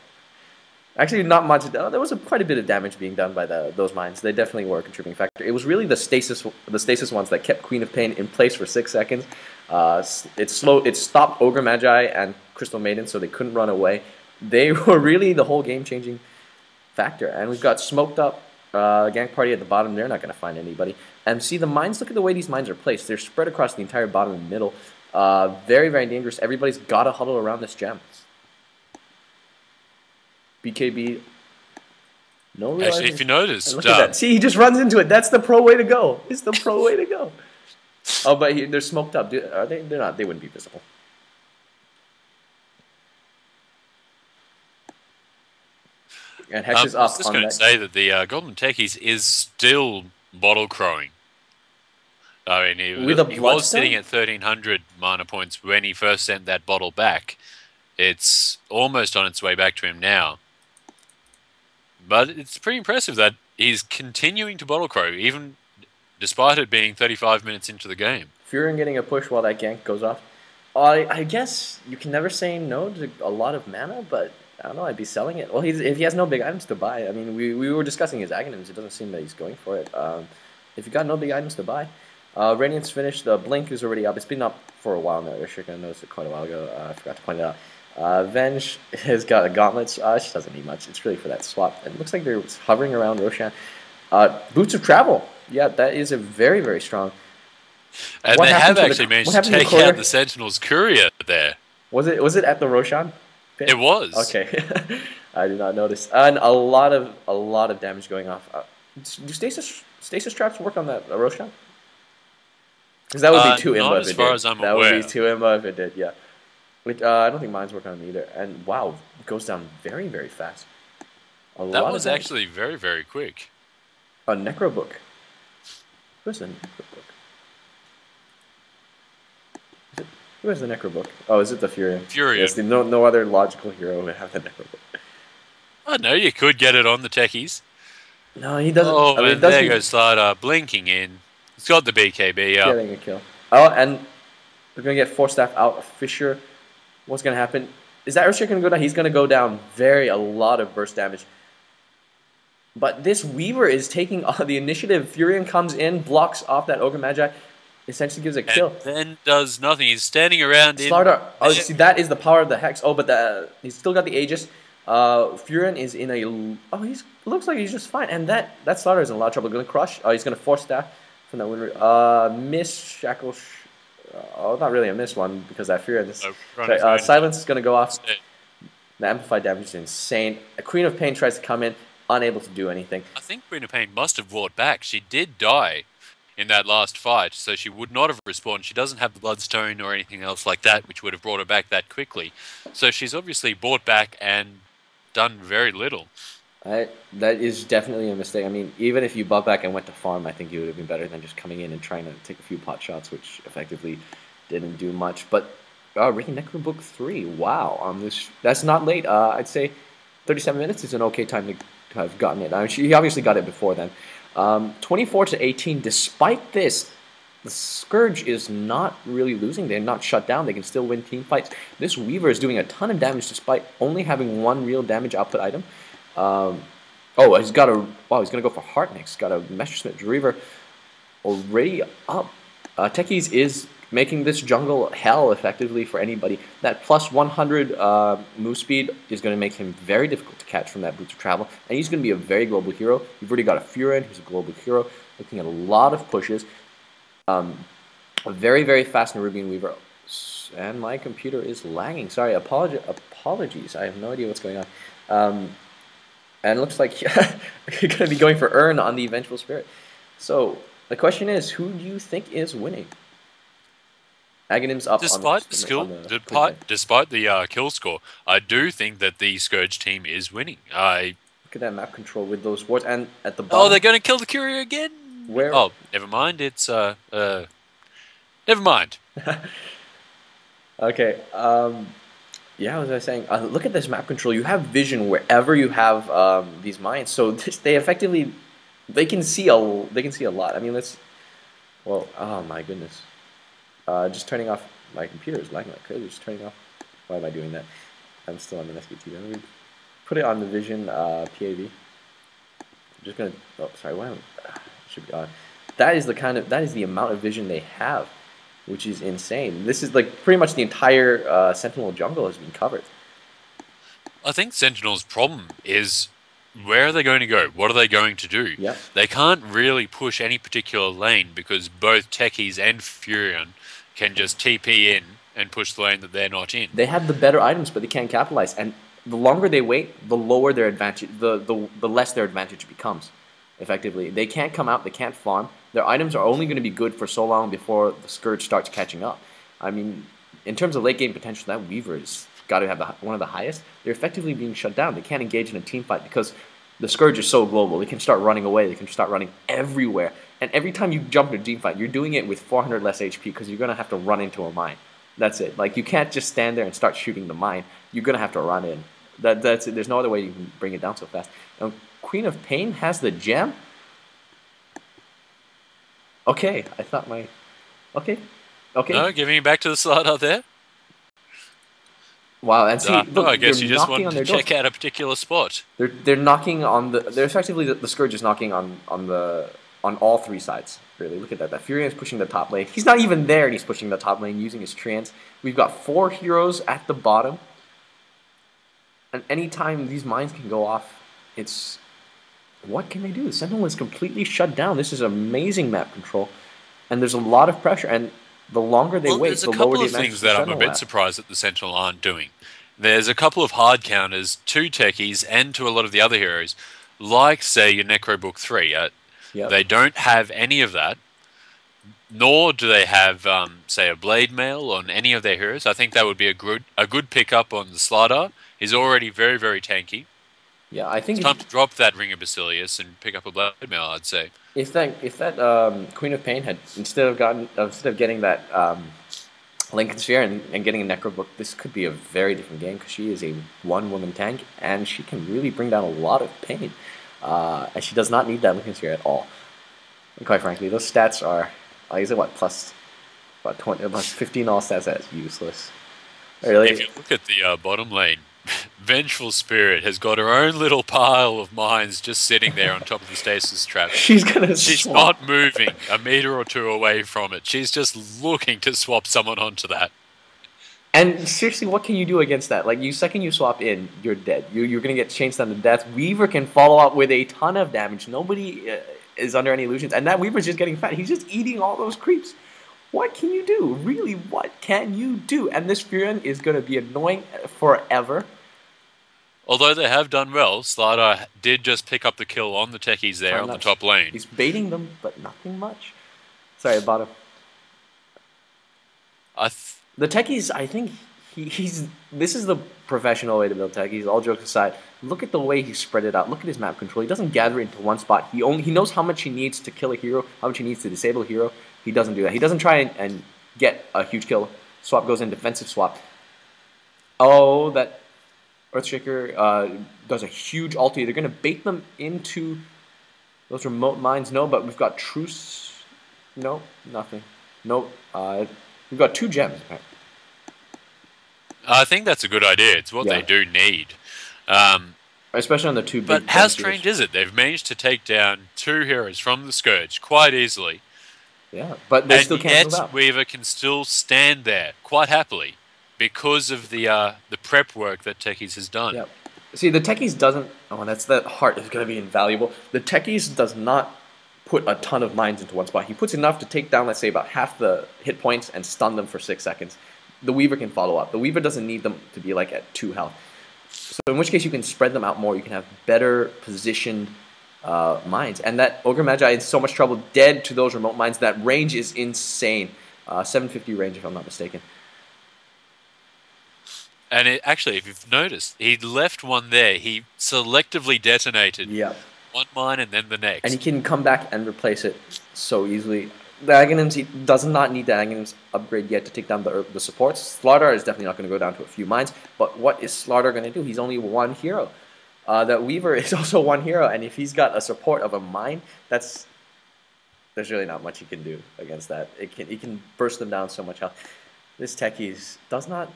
Actually, not much. There was quite a bit of damage being done by those mines. They definitely were a contributing factor. It was really the stasis ones that kept Queen of Pain in place for 6 seconds. It stopped Ogre Magi and Crystal Maiden, so they couldn't run away. They were really the whole game-changing factor. And we've got smoked up gank party at the bottom. They're not going to find anybody. And see the mines. Look at the way these mines are placed. They're spread across the entire bottom and middle. Very, very dangerous. Everybody's got to huddle around this gem. BKB. No real. Actually, if you noticed, look at that. See, he just runs into it. That's the pro way to go. It's the pro way to go. Oh, but they're smoked up. Are they? They're not. They wouldn't be visible. And Hex is up. I was just going to say that the Goblin Techies is still bottle crowing. I mean, he was sitting at 1,300 mana points when he first sent that bottle back. It's almost on its way back to him now. But it's pretty impressive that he's continuing to bottle crow, even despite it being 35 minutes into the game. Furion getting a push while that gank goes off. I guess you can never say no to a lot of mana, but I don't know, I'd be selling it. Well, if he has no big items to buy, I mean, we were discussing his aghanims. It doesn't seem that he's going for it. If you got no big items to buy. Radiant's finished. The Blink is already up. It's been up for a while now. I should have noticed it quite a while ago. I forgot to point it out. Venge has got a gauntlets. She doesn't need much. It's really for that swap. It looks like they're hovering around Roshan. Boots of Travel. Yeah, that is a very, very strong. And they have actually managed to take out the Sentinel's courier there. Was it at the Roshan pit? It was. Okay. I did not notice. And a lot of damage going off. Do stasis traps work on that Roshan? Because that would be too imba if it did. Not as far as I'm aware. That would be too imba if it did, yeah. I don't think mines work on them either. And wow, it goes down very, very fast. That was actually very, very quick. A Necro Book. Where's the Necro Book? Where's the Necro Book? Oh, is it the Furion? Furion. Yes, no other logical hero would have the Necro Book. I know you could get it on the Techies. No, he doesn't. Oh, I mean, there goes Slardar blinking in. It's got the BKB up. Getting a kill. Oh, and we're going to get Force Staff out of Fisher. What's going to happen? Is that Earthshaker going to go down? He's going to go down a lot of burst damage. But this Weaver is taking the initiative. Furion comes in, blocks off that Ogre Magi, essentially gives a kill. And then does nothing. He's standing around Slardar. Oh, see, that is the power of the Hex. Oh, but he's still got the Aegis. Furion is in a... Oh, looks like he's just fine. And that Slardar is in a lot of trouble. Going to crush. Oh, he's going to Force Staff from that winner. Miss Shackle... Oh, not really a miss one because that Furion is... Silence is going to go off. The amplified damage is insane. A Queen of Pain tries to come in, unable to do anything. I think Queen of Pain must have roared back. She did die in that last fight, so she would not have respawned. She doesn't have the Bloodstone or anything else like that, which would have brought her back that quickly. So she's obviously bought back and done very little. That is definitely a mistake. I mean, even if you bought back and went to farm, I think you would have been better than just coming in and trying to take a few pot shots, which effectively didn't do much. But Ricky Necro Book 3, wow. That's not late. I'd say 37 minutes is an okay time to have gotten it. I mean, she obviously got it before then. 24 to 18. Despite this, the Scourge is not really losing. They're not shut down. They can still win team fights. This Weaver is doing a ton of damage despite only having one real damage output item. He's gonna go for Heart next. Got a Messerschmitt Reaver already up. Techies is making this jungle hell effectively for anybody. That plus 100 move speed is going to make him very difficult to catch from that Boots of Travel, and he's going to be a very global hero. You've already got a Furin, who's a global hero, looking at a lot of pushes. A very, very fast Nerubian Weaver. And my computer is lagging. Sorry, apologies. I have no idea what's going on. And it looks like you're going to be going for Urn on the Vengeful Spirit. So the question is, who do you think is winning? Aghanim's up despite the skill, despite the kill score, I do think that the Scourge team is winning. Look at that map control with those wards, and at the bottom. Oh, they're going to kill the courier again. Where? Oh, never mind. It's never mind. Okay. Yeah, what was I saying? Look at this map control. You have vision wherever you have these mines. So they can see a lot. I mean, oh my goodness. Just turning off my computer is lagging like crazy. Just turning off. Why am I doing that? I'm still on an SBT. Let me put it on the vision PAV. I'm just gonna. Oh, sorry. Why? Should be on. That is the amount of vision they have, which is insane. This is like pretty much the entire Sentinel jungle has been covered. I think Sentinel's problem is where are they going to go? What are they going to do? Yeah. They can't really push any particular lane because both Techies and Furion can just TP in and push the lane that they're not in. They have the better items, but they can't capitalize. And the longer they wait, the lower their advantage, the less their advantage becomes. Effectively, they can't come out. They can't farm. Their items are only going to be good for so long before the Scourge starts catching up. I mean, in terms of late game potential, that Weaver's got to have one of the highest. They're effectively being shut down. They can't engage in a team fight because the Scourge is so global. They can start running away. They can start running everywhere. And every time you jump into a team fight, you're doing it with 400 less HP because you're going to have to run into a mine. That's it. Like, you can't just stand there and start shooting the mine. You're going to have to run in. That's it. There's no other way you can bring it down so fast. Now, Queen of Pain has the gem. Okay, I thought my... Okay. No, giving it back to the slide out there. Wow, and see, look, I guess you just wanted to check out a particular spot. They're knocking on the... They're effectively... The Scourge is knocking on all three sides, really. Look at that. That Furion is pushing the top lane. He's not even there, and he's pushing the top lane using his trance. We've got 4 heroes at the bottom. And anytime these mines can go off, it's... What can they do? The Sentinel is completely shut down. This is amazing map control. And there's a lot of pressure. And the longer they wait, the lower the advantage. There's a couple of things that I'm a bit surprised that the Sentinel aren't doing. There's a couple of hard counters to Techies and to a lot of the other heroes, like, say, your Necro Book 3. Yep. They don't have any of that, nor do they have, say, a Blade Mail on any of their heroes. I think that would be a good pickup on the Slardar. He's already very, very tanky. Yeah, I think it's time to drop that Ring of Basilius and pick up a Blade Mail, I'd say. If that Queen of Pain had instead of getting that Lincoln Sphere and getting a Necro Book, this could be a very different game because she is a one-woman tank and she can really bring down a lot of pain. And she does not need that Lincoln Sphere at all. And quite frankly, those stats are, is it what, plus 20, plus 15 all stats? That's useless. Really? If you look at the bottom lane, Vengeful Spirit has got her own little pile of mines just sitting there on top of the stasis trap. She's not moving a meter or two away from it. She's just looking to swap someone onto that. And seriously, what can you do against that? Like, second you swap in, you're dead. You're going to get chainsed down to death. Weaver can follow up with a ton of damage. Nobody is under any illusions. And that Weaver's just getting fat. He's just eating all those creeps. What can you do? Really, what can you do? And this Furion is going to be annoying forever. Although they have done well, Slardar did just pick up the kill on the Techies there on the top lane. He's baiting them, but nothing much. Sorry, bottom. I The techies, I think he's. This is the professional way to build techies. All jokes aside, look at the way he spread it out. Look at his map control. He doesn't gather it into one spot. He knows how much he needs to kill a hero, how much he needs to disable a hero. He doesn't do that. He doesn't try and get a huge kill. Swap goes in defensive swap. Oh, that Earthshaker does a huge ulti. They're gonna bait them into those remote mines. No, but we've got truce. No, nothing. Nope. We've got 2 gems. Right? I think that's a good idea. It's what they do need. Especially on the 2 big. But how strange is it? They've managed to take down 2 heroes from the Scourge quite easily. Yeah, but they still can't move out. And yet Weaver can still stand there quite happily because of the prep work that Techies has done. Yeah. See, the Techies doesn't... Oh, that heart is going to be invaluable. The Techies does not put a ton of mines into one spot. He puts enough to take down, let's say, about half the hit points and stun them for 6 seconds. The Weaver can follow up. The Weaver doesn't need them to be like at 2 health. So in which case you can spread them out more. You can have better positioned mines. And that Ogre Magi is so much trouble dead to those remote mines. That range is insane. 750 range if I'm not mistaken. And actually, if you've noticed, he left one there. He selectively detonated one mine and then the next. And he can come back and replace it so easily. The Aghanims, he does not need the Aghanims upgrade yet to take down the supports. Slardar is definitely not going to go down to a few mines. But what is Slardar going to do? He's only 1 hero. That Weaver is also 1 hero. And if he's got a support of a mine, there's really not much he can do against that. He can burst them down so much health. This Techies does not...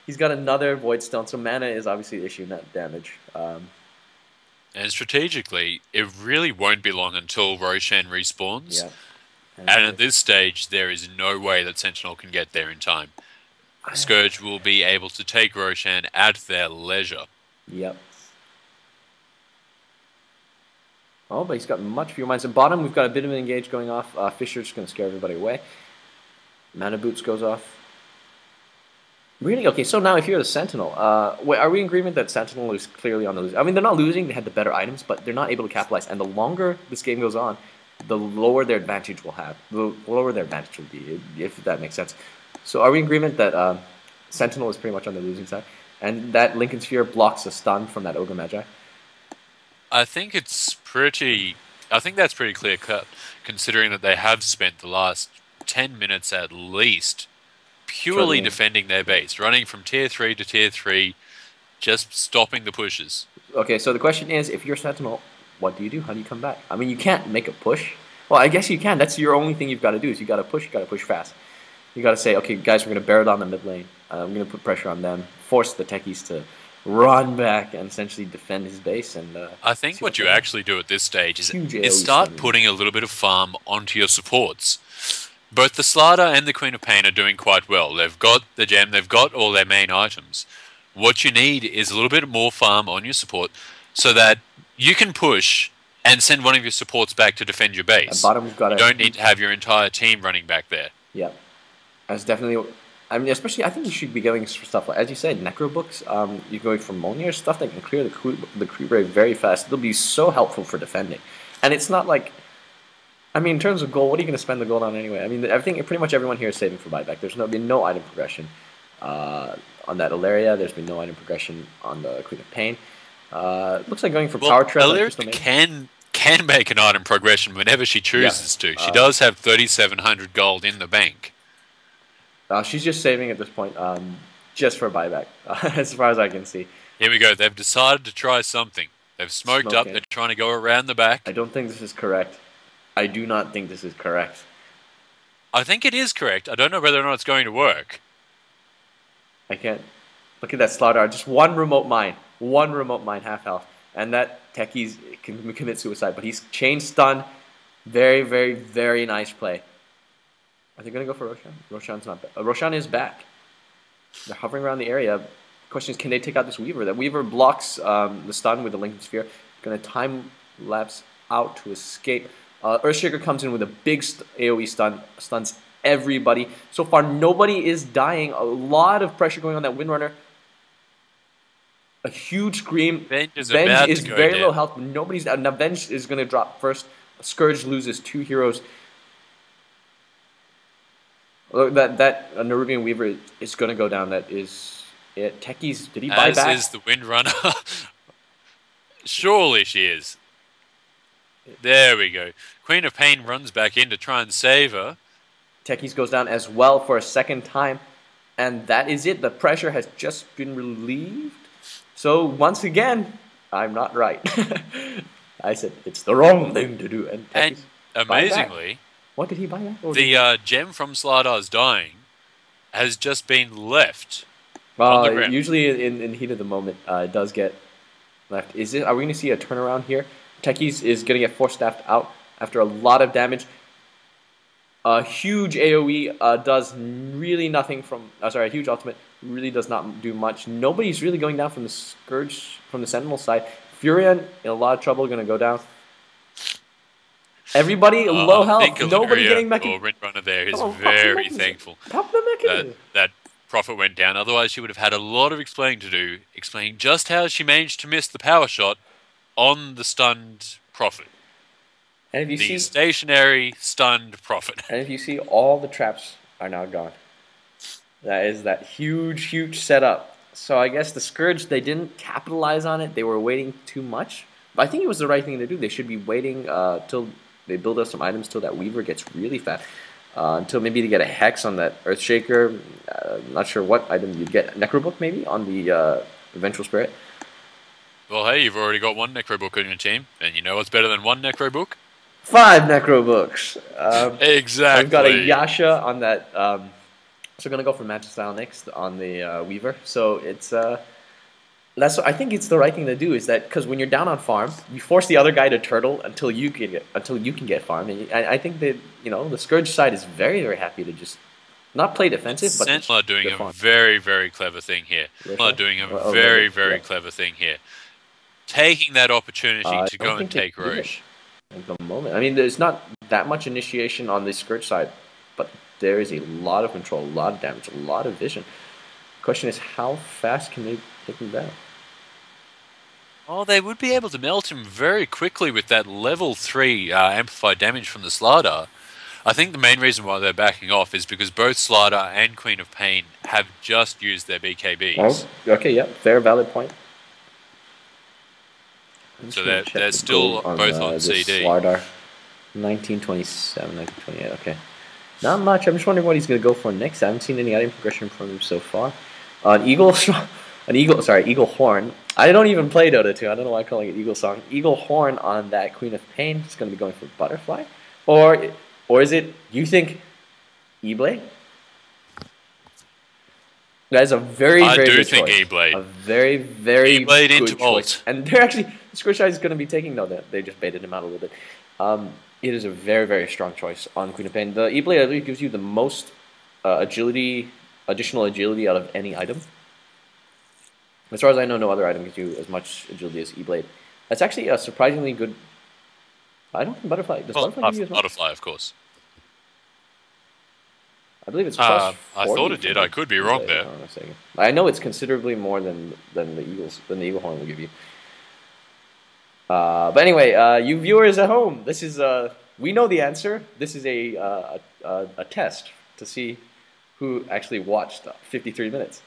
He's got another Void Stone, so mana is obviously the issue, not damage. And strategically, it really won't be long until Roshan respawns. Yeah. And at this stage, there is no way that Sentinel can get there in time. Scourge will be able to take Roshan at their leisure. Yep. Oh, but he's got much fewer mines. At bottom, we've got a bit of an engage going off. Fisher's going to scare everybody away. Mana Boots goes off. Really? Okay, so now if you're the Sentinel, wait, are we in agreement that Sentinel is clearly on the losing? I mean, they're not losing, they had the better items, but they're not able to capitalize. And the longer this game goes on, the lower their advantage will have. The lower their advantage will be, if that makes sense. So are we in agreement that Sentinel is pretty much on the losing side? And that Lincoln Sphere blocks a stun from that Ogre Magi? I think it's pretty... I think that's pretty clear-cut, considering that they have spent the last 10 minutes at least purely defending their base, running from tier 3 to tier 3, just stopping the pushes. Okay, so the question is, if you're Sentinel, what do you do? How do you come back? I mean, you can't make a push. Well, I guess you can. That's your only thing you've got to do is you got to push fast. You got to say, okay, guys, we're going to barrel down the mid lane. I'm going to put pressure on them, force the Techies to run back and essentially defend his base. And I think what you actually do at this stage is start putting a little bit of farm onto your supports. Both the Slardar and the Queen of Pain are doing quite well. They've got the gem, they've got all their main items. What you need is a little bit more farm on your support so that you can push and send one of your supports back to defend your base. At bottom, we've got you don't need to have your entire team running back there. Yeah. That's definitely... I mean, especially, I think you should be going for stuff like, as you said, Necro Books. You're going for Monier, stuff that can clear the creep rate very fast. It'll be so helpful for defending. And it's not like... I mean, in terms of gold, what are you going to spend the gold on anyway? I mean, I think pretty much everyone here is saving for buyback. There's been no item progression on that Ilaria. There's been no item progression on the Queen of Pain. Looks like going for Power Trap. Ilaria can make an item progression whenever she chooses to. She does have 3,700 gold in the bank. She's just saving at this point, just for buyback, as far as I can see. Here we go. They've decided to try something. They've smoked up. They're trying to go around the back. I don't think this is correct. I do not think this is correct. I think it is correct. I don't know whether or not it's going to work. I can't. Look at that Slardar. Just one remote mine. One remote mine, half health. And that Techies can commit suicide. But he's chain stun. Very, very, very nice play. Are they going to go for Roshan? Roshan's not back. Roshan is back. They're hovering around the area. The question is, can they take out this Weaver? That Weaver blocks the stun with the Lincoln Sphere. Going to time lapse out to escape. Earthshaker comes in with a big AoE stun, stuns everybody. So far, nobody is dying. A lot of pressure going on that Windrunner. A huge scream. Venge is very low health, but nobody's down. Now, Venge is going to drop first. Scourge loses 2 heroes. That Nerubian Weaver is going to go down. That is it. Techies, did he buy As back? is the Windrunner. Surely she is. There we go. Queen of Pain runs back in to try and save her. Techies goes down as well for a second time. And that is it. The pressure has just been relieved. So once again, I'm not right. I said it's the wrong thing to do. And amazingly, what did he buy back? The gem from Slardar's dying has just been left on the ground. Usually in heat of the moment, it does get left. Are we going to see a turnaround here? Techies is going to get force-staffed out after a lot of damage. A huge AoE does really nothing from... sorry, a huge ultimate really does not do much. Nobody's really going down from the Scourge, from the Sentinel side. Furion in a lot of trouble, going to go down. Everybody low health. Nobody getting back in. Windrunner there is very thankful that Prophet went down. Otherwise, she would have had a lot of explaining to do, explaining just how she managed to miss the power shot on the stunned Prophet. And if you see stationary stunned Prophet. And if you see, all the traps are now gone. That is that huge setup. So I guess the Scourge, they didn't capitalize on it. They were waiting too much. But I think it was the right thing to do. They should be waiting till they build up some items till that Weaver gets really fat. Until maybe they get a Hex on that Earthshaker. I'm not sure what item you'd get. Necrobook maybe on the Vengeful Spirit. Well, hey, you've already got one Necrobook in your team. And you know what's better than one Necrobook? 5 Necrobooks. Exactly. I've got a Yasha on that. So we're gonna go for Magic Style next on the Weaver. So it's I think it's the right thing to do. Is that because when you're down on farm, you force the other guy to turtle until you can get farm. And I think that the Scourge side is very happy to just not play defensive, but Sentinel are doing a very clever thing here. Sentinel are doing a very clever thing here, taking that opportunity to go and take Roche. At the moment, I mean, there's not that much initiation on the Scourge side, but there is a lot of control, a lot of damage, a lot of vision. Question is, how fast can they take him down? Oh, they would be able to melt him very quickly with that level 3 amplified damage from the Slardar. I think the main reason why they're backing off is because both Slardar and Queen of Pain have just used their BKBs. Oh, okay, yeah, fair, valid point. So they're still both on CD. Slardar, 1927, 1928, okay. Not much. I'm just wondering what he's going to go for next. I haven't seen any item progression from him so far. Eagle Horn. I don't even play Dota 2. I don't know why I'm calling it Eagle Song. Eagle Horn on that Queen of Pain. He's going to be going for Butterfly. Or is it, you think, E-Blade? That is a very good choice. I do think E-Blade. A very E-Blade good into choice. ult. And they're actually, Squee is going to be taking, no, they just baited him out a little bit. It is a very strong choice on Queen of Pain. The E-Blade, I believe, gives you the most additional agility out of any item. As far as I know, no other item gives you as much agility as E-Blade. That's actually a surprisingly good... I don't think Butterfly... Does Butterfly give you as much? Butterfly, of course. I believe it's plus 40. I thought it did. I could be wrong there. I know it's considerably more than the Eagle Horn will give you. But anyway, you viewers at home, this is we know the answer. This is a test to see who actually watched 53 minutes.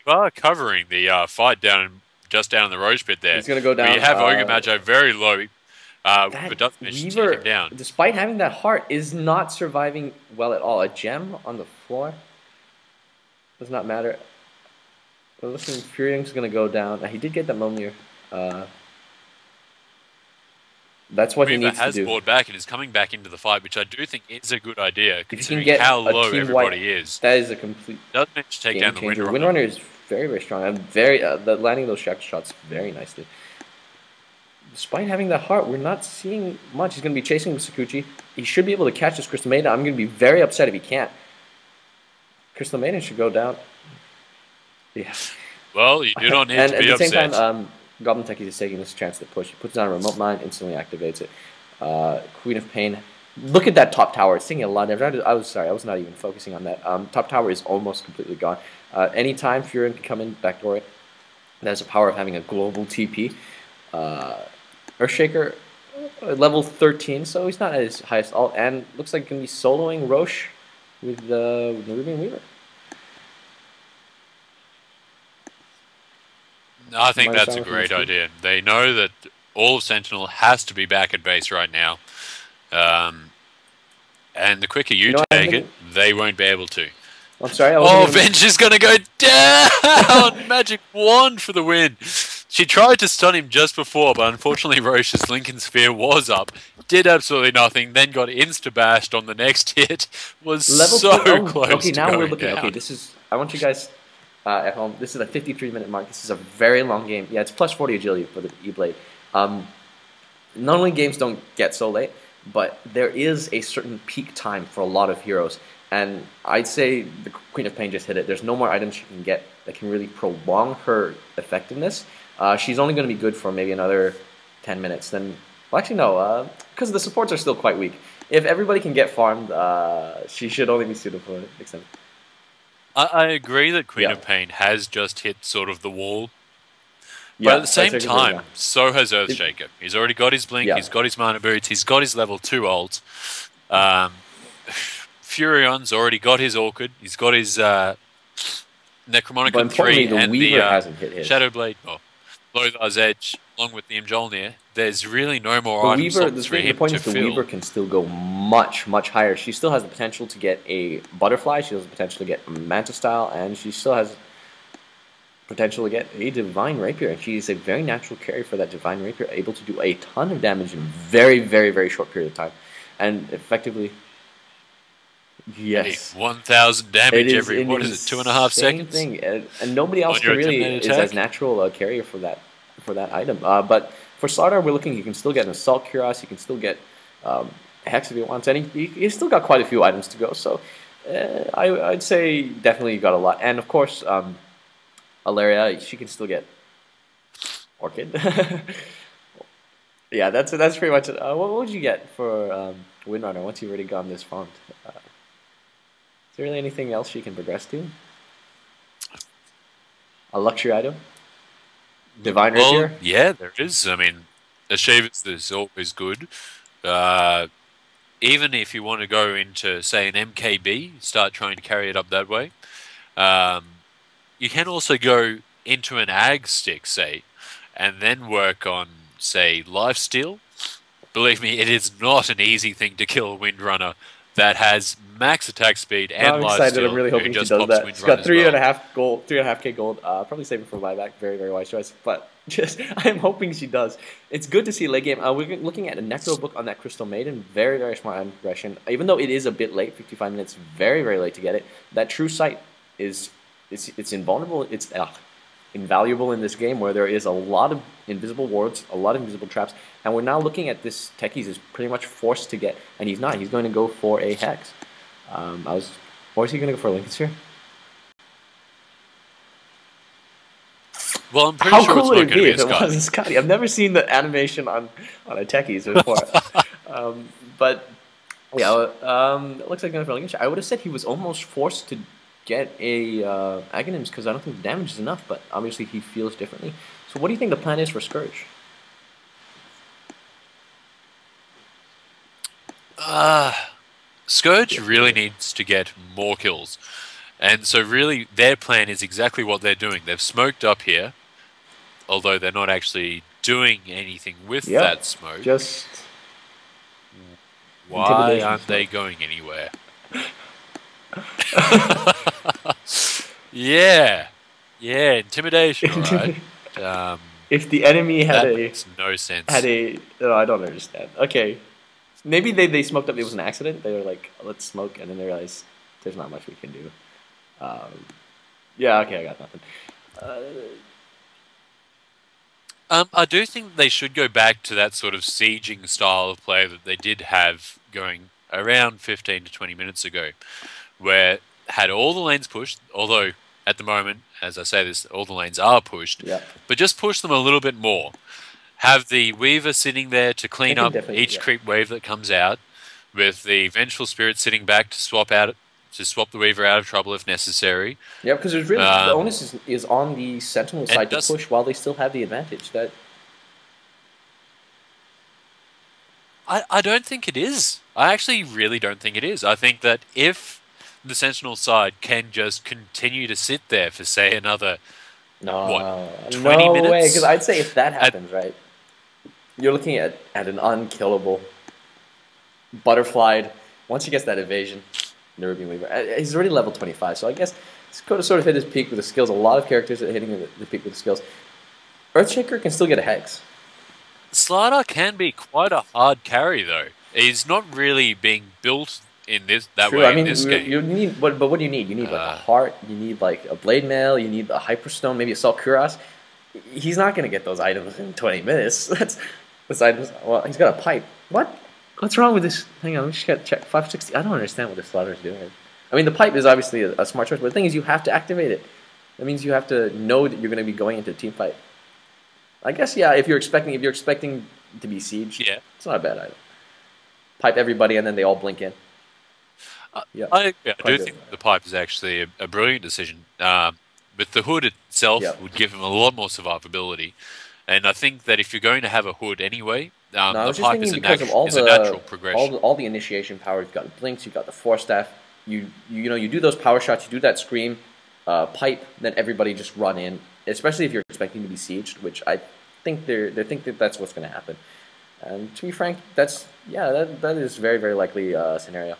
We are covering the fight just down in the Roche pit there. He's going to go down. We have Ogre Magi very low. But doesn't Weaver, him down. Despite having that heart, is not surviving well at all. A gem on the floor does not matter. But listen, Furion's going to go down. He did get that Momir. That's what he needs to do. has fought back and is coming back into the fight, which I do think is a good idea, considering how low everybody is. That is a complete doesn't manage to take down the Windrunner. Windrunner is very strong. And landing those shots very nicely. Despite having that heart, we're not seeing much. He's going to be chasing Sakuchi. He should be able to catch this Crystal Maiden. I'm going to be very upset if he can't. Crystal Maiden should go down. Yeah. Well, you do not need to be upset. And at the same time, Goblin Techies is taking this chance to push. He puts down a remote mine, instantly activates it. Queen of Pain. Look at that top tower. It's taking a lot of damage. I was sorry. I was not even focusing on that. Top tower is almost completely gone. Anytime Furion can come in, backdoor it. That is the power of having a global TP. Earthshaker, level 13, so he's not at his highest ult, and looks like he's going to be soloing Roche with the Ruby and Weaver. I think that's a great idea. They know that all of Sentinel has to be back at base right now. And the quicker you take it, they won't be able to. I'm sorry. Venge is going to go down! Magic wand for the win. She tried to stun him just before, but unfortunately Roche's Lincoln Sphere was up. Did absolutely nothing, then got insta-bashed on the next hit. Was so close Okay, to now going we're looking. down. Okay, this is... I want you guys at home. This is a 53-minute mark. This is a very long game. Yeah, it's plus 40 agility for the E-Blade. Normally games don't get so late, but there is a certain peak time for a lot of heroes. And I'd say the Queen of Pain just hit it. There's no more items she can get that can really prolong her effectiveness. She's only going to be good for maybe another 10 minutes. Then, well, actually, no, because the supports are still quite weak. If everybody can get farmed, she should only be suited for extended. I agree that Queen of Pain has just hit sort of the wall. But at the same time, so has Earthshaker. He's already got his Blink, he's got his Mana Boots, he's got his level 2 ult. Furion's already got his Orchid, he's got his Necromonicon 3 and the Shadowblade, Lothar's Edge, along with the Mjolnir. There's really no more items for him to fill. The point is the Weaver can still go much, much higher. She still has the potential to get a Butterfly, she has the potential to get a Manta Style, and she still has potential to get a Divine Rapier. And she's a very natural carry for that Divine Rapier, able to do a ton of damage in a very, very, very short period of time. And effectively... Yes. 1,000 damage every, what is it, 2.5 seconds? Thing. And nobody else really is as natural a carrier for that item. But for Slardar, we're looking, you can still get an Assault Cuirass, you can still get Hex if you want, and he's still got quite a few items to go. So I'd say definitely you got a lot. And of course, Alaria, she can still get Orchid. Yeah, that's pretty much it. What would you get for Windrunner once you've already gone this font? Is there really anything else she can progress to? A luxury item? Divine Rapier? Yeah, there is. I mean, Achievements is always good. Even if you want to go into, say, an MKB, start trying to carry it up that way. You can also go into an Ag Stick, say, and then work on, say, Lifesteal. Believe me, it is not an easy thing to kill a Windrunner that has max attack speed and I'm lifesteal. excited. I'm really hoping she does that. She's got 3.5K gold. Probably saving for buyback. Very, very wise choice. But just, I'm hoping she does. It's good to see late game. We're looking at a Necro book on that Crystal Maiden. Very, very smart item progression. Even though it is a bit late, 55 minutes, very, very late to get it. That True Sight is it's invulnerable. It's invaluable in this game where there is a lot of invisible wards, a lot of invisible traps, and we're now looking at this techies is pretty much forced to get, and he's not. He's going to go for a Hex. Or is he going to go for a Lincoln Sphere? Well, I'm pretty sure cool would it be if it Scotty. wasn't Scotty? I've never seen the animation on a techies before. But yeah, it looks like going for a Lincoln Sphere. I would have said he was almost forced to get a Aghanims because I don't think the damage is enough, but obviously he feels differently. So what do you think the plan is for Scourge? Scourge really needs to get more kills. And so really their plan is exactly what they're doing. They've smoked up here, although they're not actually doing anything with that smoke. Just why aren't they going anywhere? Yeah, intimidation. Right. If the enemy had makes no sense. No, I don't understand. Okay, maybe they smoked up. It was an accident. They were like, let's smoke, and then they realized there's not much we can do. Yeah, okay, I got nothing. I do think they should go back to that sort of sieging style of play that they did have going around 15 to 20 minutes ago, where had all the lanes pushed, although at the moment, as I say this, all the lanes are pushed, but just push them a little bit more. Have the Weaver sitting there to clean up each creep wave that comes out, with the Vengeful Spirit sitting back to swap the Weaver out of trouble if necessary. Yeah, because there's really the onus is on the Sentinel side to push while they still have the advantage. I don't think it is. I actually really don't think it is. I think that if the Sentinel side can just continue to sit there for, say, another, what, No, 20 no way. Because minutes? I'd say if that At, happens, right, you're looking at an unkillable butterflied. Once he gets that evasion, Nervian Weaver. He's already level 25, so I guess he's going to sort of hit his peak with the skills. A lot of characters are hitting the peak with the skills. Earthshaker can still get a Hex. Slider can be quite a hard carry, though. He's not really being built in that True, way I mean, in this game. you need, but what do you need? You need like a heart, you need like a blade mail, you need a hyperstone, maybe a salt cuirass. He's not going to get those items in 20 minutes. That's items. Well, he's got a pipe. What? What's wrong with this? Hang on, we just got to check 560. I don't understand what this slaughter is doing. I mean, the pipe is obviously a smart choice, but the thing is, you have to activate it. That means you have to know that you're going to be going into a team fight. I guess yeah. If you're expecting to be sieged, Yeah. it's not a bad item. Pipe everybody, and then they all blink in. Yeah, I do think the pipe is actually a brilliant decision. But the hood itself would give him a lot more survivability. And I think that if you're going to have a hood anyway, the pipe is a natural progression. All the initiation power. You've got blinks, you've got the force staff. You do those power shots, you do that scream, pipe, then everybody just run in. Especially if you're expecting to be sieged, which I think they think that that's what's going to happen. And to be frank, that is very, very likely scenario.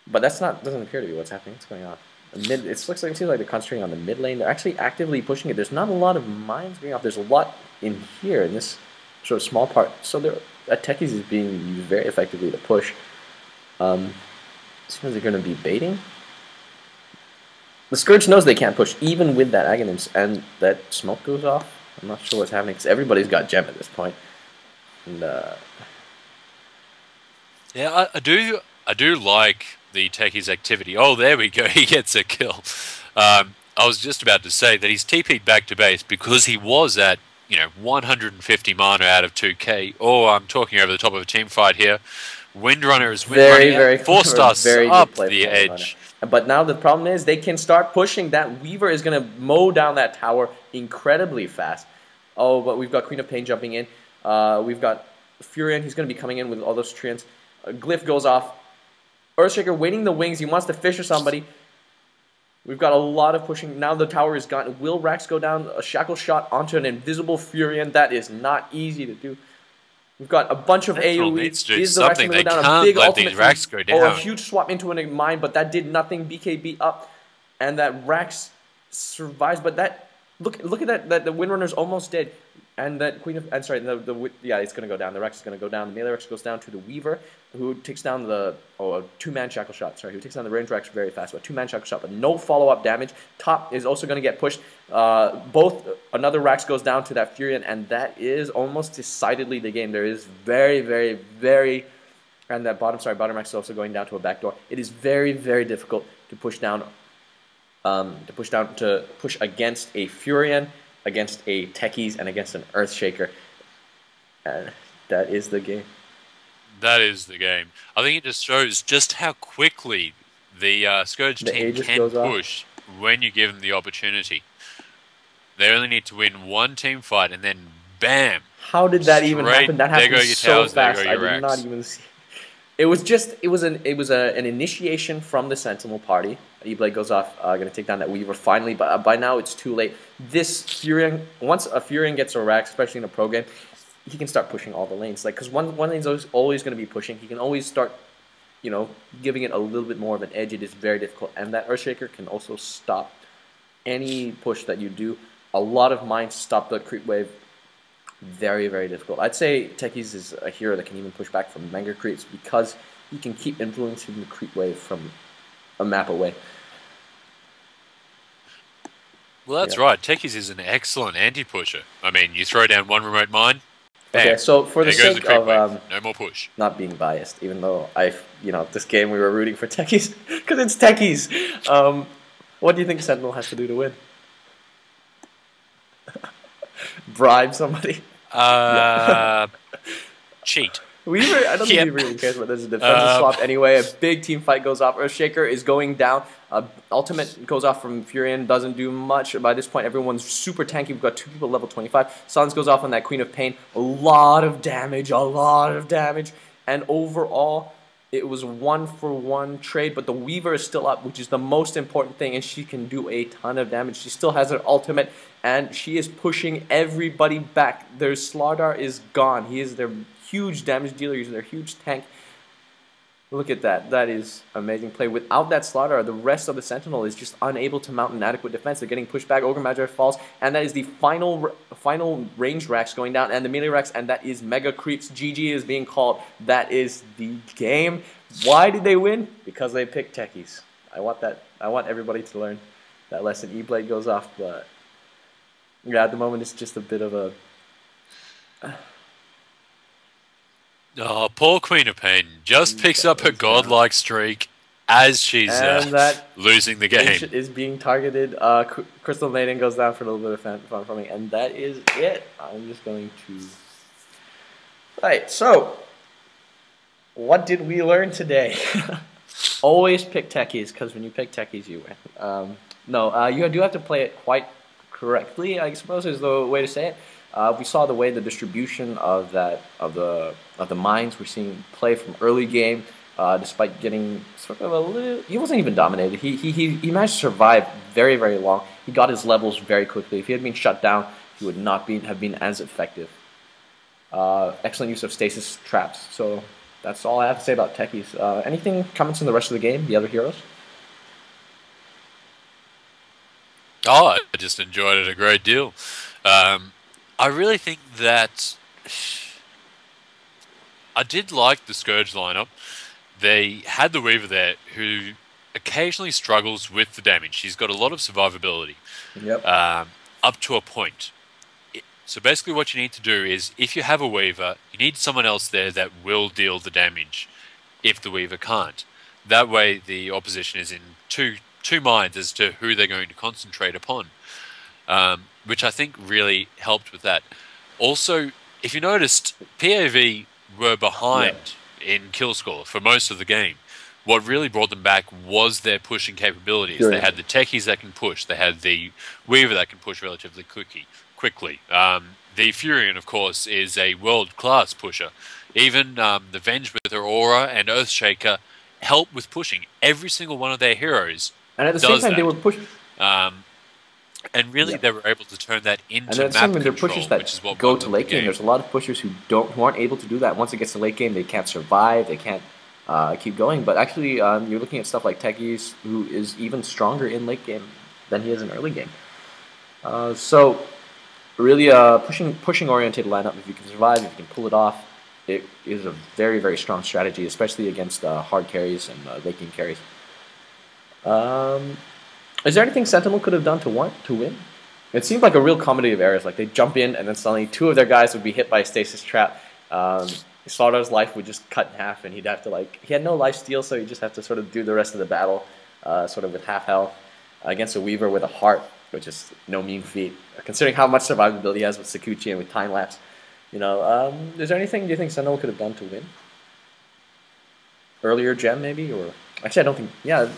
But doesn't appear to be what's happening. What's going on? It seems like they're concentrating on the mid lane. They're actually actively pushing it. There's not a lot of mines going off. There's a lot in here in this sort of small part. So techies is being used very effectively to push. Seems they're going to be baiting. The Scourge knows they can't push even with that Aghanim's, and that smoke goes off. I'm not sure what's happening because everybody's got gem at this point. And yeah, I do like the techies activity. Oh, there we go. He gets a kill. I was just about to say that he's TP'd back to base because he was at 150 mana out of 2k. Oh, I'm talking over the top of a team fight here. Windrunner is very 4-stars up the edge. But now the problem is they can start pushing. That Weaver is going to mow down that tower incredibly fast. Oh, but we've got Queen of Pain jumping in. We've got Furion. He's going to be coming in with all those treants. Glyph goes off. Earthshaker waiting the wings. He wants to fish or somebody. We've got a lot of pushing. Now the tower is gone. Will Rax go down? A shackle shot onto an invisible Furion. That is not easy to do. We've got a bunch of AoE. Is the Rax going to go down? A big ultimate Rax go down. Or a huge swap into a mine, but that did nothing. BKB up, and that Rax survives. But that look at that the Windrunner's almost dead, and that Queen of it's going to go down. The Rax is going to go down. The melee Rax goes down to the Weaver, who takes down a two-man shackle shot. Sorry, who takes down the range Rax very fast. But two-man shackle shot, but no follow-up damage. Top is also going to get pushed. Another Rax goes down to that Furion, and that is almost decidedly the game. There is very, very, very, and that bottom Rax is also going down to a back door. It is very, very difficult to push down. To push against a Furion, against a Techies, and against an Earthshaker. And that is the game. That is the game. I think it just shows just how quickly the Scourge team can push when you give them the opportunity. They only need to win one team fight, and then bam! How did that even happen? That happened so fast. I did not even see. It was an initiation from the Sentinel party. E-Blade goes off, going to take down that Weaver finally, but by now it's too late. This Furion, once a Furion gets a Rax, especially in a pro game, he can start pushing all the lanes. Like, because one lane's always going to be pushing. He can always start, giving it a little bit more of an edge. It is very difficult, and that Earthshaker can also stop any push that you do. A lot of mines stop the creep wave. Very, very difficult. I'd say Techies is a hero that can even push back from manga creeps because he can keep influencing the creep wave from a map away. Well, that's right. Techies is an excellent anti-pusher. I mean, you throw down one remote mine. Bam, okay, so for the sake of no more push, not being biased, even though this game we were rooting for Techies because it's Techies. What do you think Sentinel has to do to win? Bribe somebody? Cheat. I don't think he really cares about this. There's a defensive swap anyway. A big team fight goes off. Earthshaker is going down. Ultimate goes off from Furion. Doesn't do much. By this point, everyone's super tanky. We've got two people level 25. Suns goes off on that Queen of Pain. A lot of damage. And overall, It was 1-for-1 trade, but the Weaver is still up, which is the most important thing, and she can do a ton of damage. She still has her ultimate, and she is pushing everybody back. Their Slardar is gone. He is their huge damage dealer. He's their huge tank. Look at that. That is amazing play. Without that Slardar, the rest of the Sentinel is just unable to mount an adequate defense. They're getting pushed back. Ogre Magi falls, and that is the final range racks going down, and the melee racks, and that is Mega Creeps. GG is being called. That is the game. Why did they win? Because they picked techies. I want everybody to learn that lesson. E-Blade goes off, but yeah, at the moment it's just a bit of a... Oh, poor Queen of Pain just picks up her godlike streak as she's losing the game. Is being targeted. Crystal Maiden goes down for a little bit of fun for me, and that is it. I'm just going to... Right, so what did we learn today? Always pick techies, because when you pick techies, you win. You do have to play it quite correctly, I suppose is the way to say it. We saw the way the distribution of the mines we're seeing play from early game, despite getting sort of a little. He wasn't even dominated. He managed to survive very, very long. He got his levels very quickly. If he had been shut down, he would not have been as effective. Excellent use of stasis traps. So that's all I have to say about techies. Anything comments on the rest of the game? The other heroes? Oh, I just enjoyed it a great deal. I really think that I did like the Scourge lineup. They had the Weaver there, who occasionally struggles with the damage. She's got a lot of survivability, up to a point. So basically what you need to do is, if you have a Weaver, you need someone else there that will deal the damage if the Weaver can't. That way the opposition is in two minds as to who they're going to concentrate upon. Which I think really helped with that. Also, if you noticed, PAV were behind in kill score for most of the game. What really brought them back was their pushing capabilities. They had the techies that can push. They had the Weaver that can push relatively quickly. The Furion, of course, is a world-class pusher. Even the Venge with her Aura and Earthshaker help with pushing. Every single one of their heroes and at the same time, they were pushing. And really, they were able to turn that into map control, there are pushers that which is what go to late game. There's a lot of pushers who aren't able to do that. Once it gets to late game, they can't survive. They can't keep going. But actually, you're looking at stuff like techies, who is even stronger in late game than he is in early game. So, really, pushing oriented lineup. If you can survive, if you can pull it off, it is a very, very strong strategy, especially against hard carries and late game carries. Is there anything Sentinel could have done to win? It seemed like a real comedy of errors. Like, they jump in, and then suddenly two of their guys would be hit by a stasis trap. Slaughter's life would just cut in half, and he'd have to, he had no life steal, so he'd just have to sort of do the rest of the battle sort of with half health against a Weaver with a heart, which is no mean feat, considering how much survivability he has with Sakuchi and with time lapse. Is there anything you think Sentinel could have done to win? Earlier gem, maybe? Or actually, I don't think... Yeah.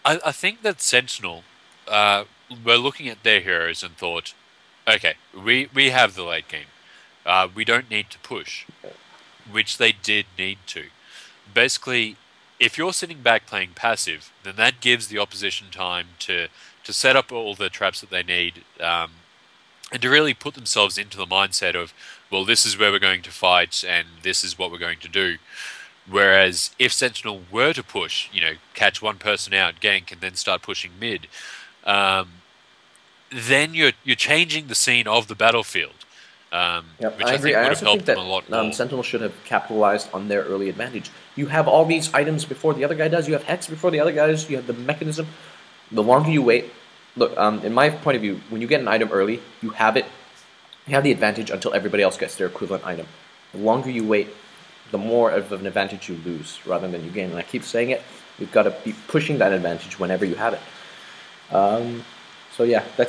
I think that Sentinel were looking at their heroes and thought, okay, we have the late game. We don't need to push, which they did need to. Basically, if you're sitting back playing passive, then that gives the opposition time to set up all the traps that they need and to really put themselves into the mindset of, well, this is where we're going to fight and this is what we're going to do. Whereas if Sentinel were to push, catch one person out, gank, and then start pushing mid, then you're changing the scene of the battlefield, which I think would have helped them a lot more. Sentinel should have capitalized on their early advantage. You have all these items before the other guy does. You have Hex before the other guy does. You have the mechanism. The longer you wait, look, in my point of view, when you get an item early, you have it. You have the advantage until everybody else gets their equivalent item. The longer you wait, the more of an advantage you lose rather than you gain. And I keep saying it, you've got to be pushing that advantage whenever you have it. So yeah, that's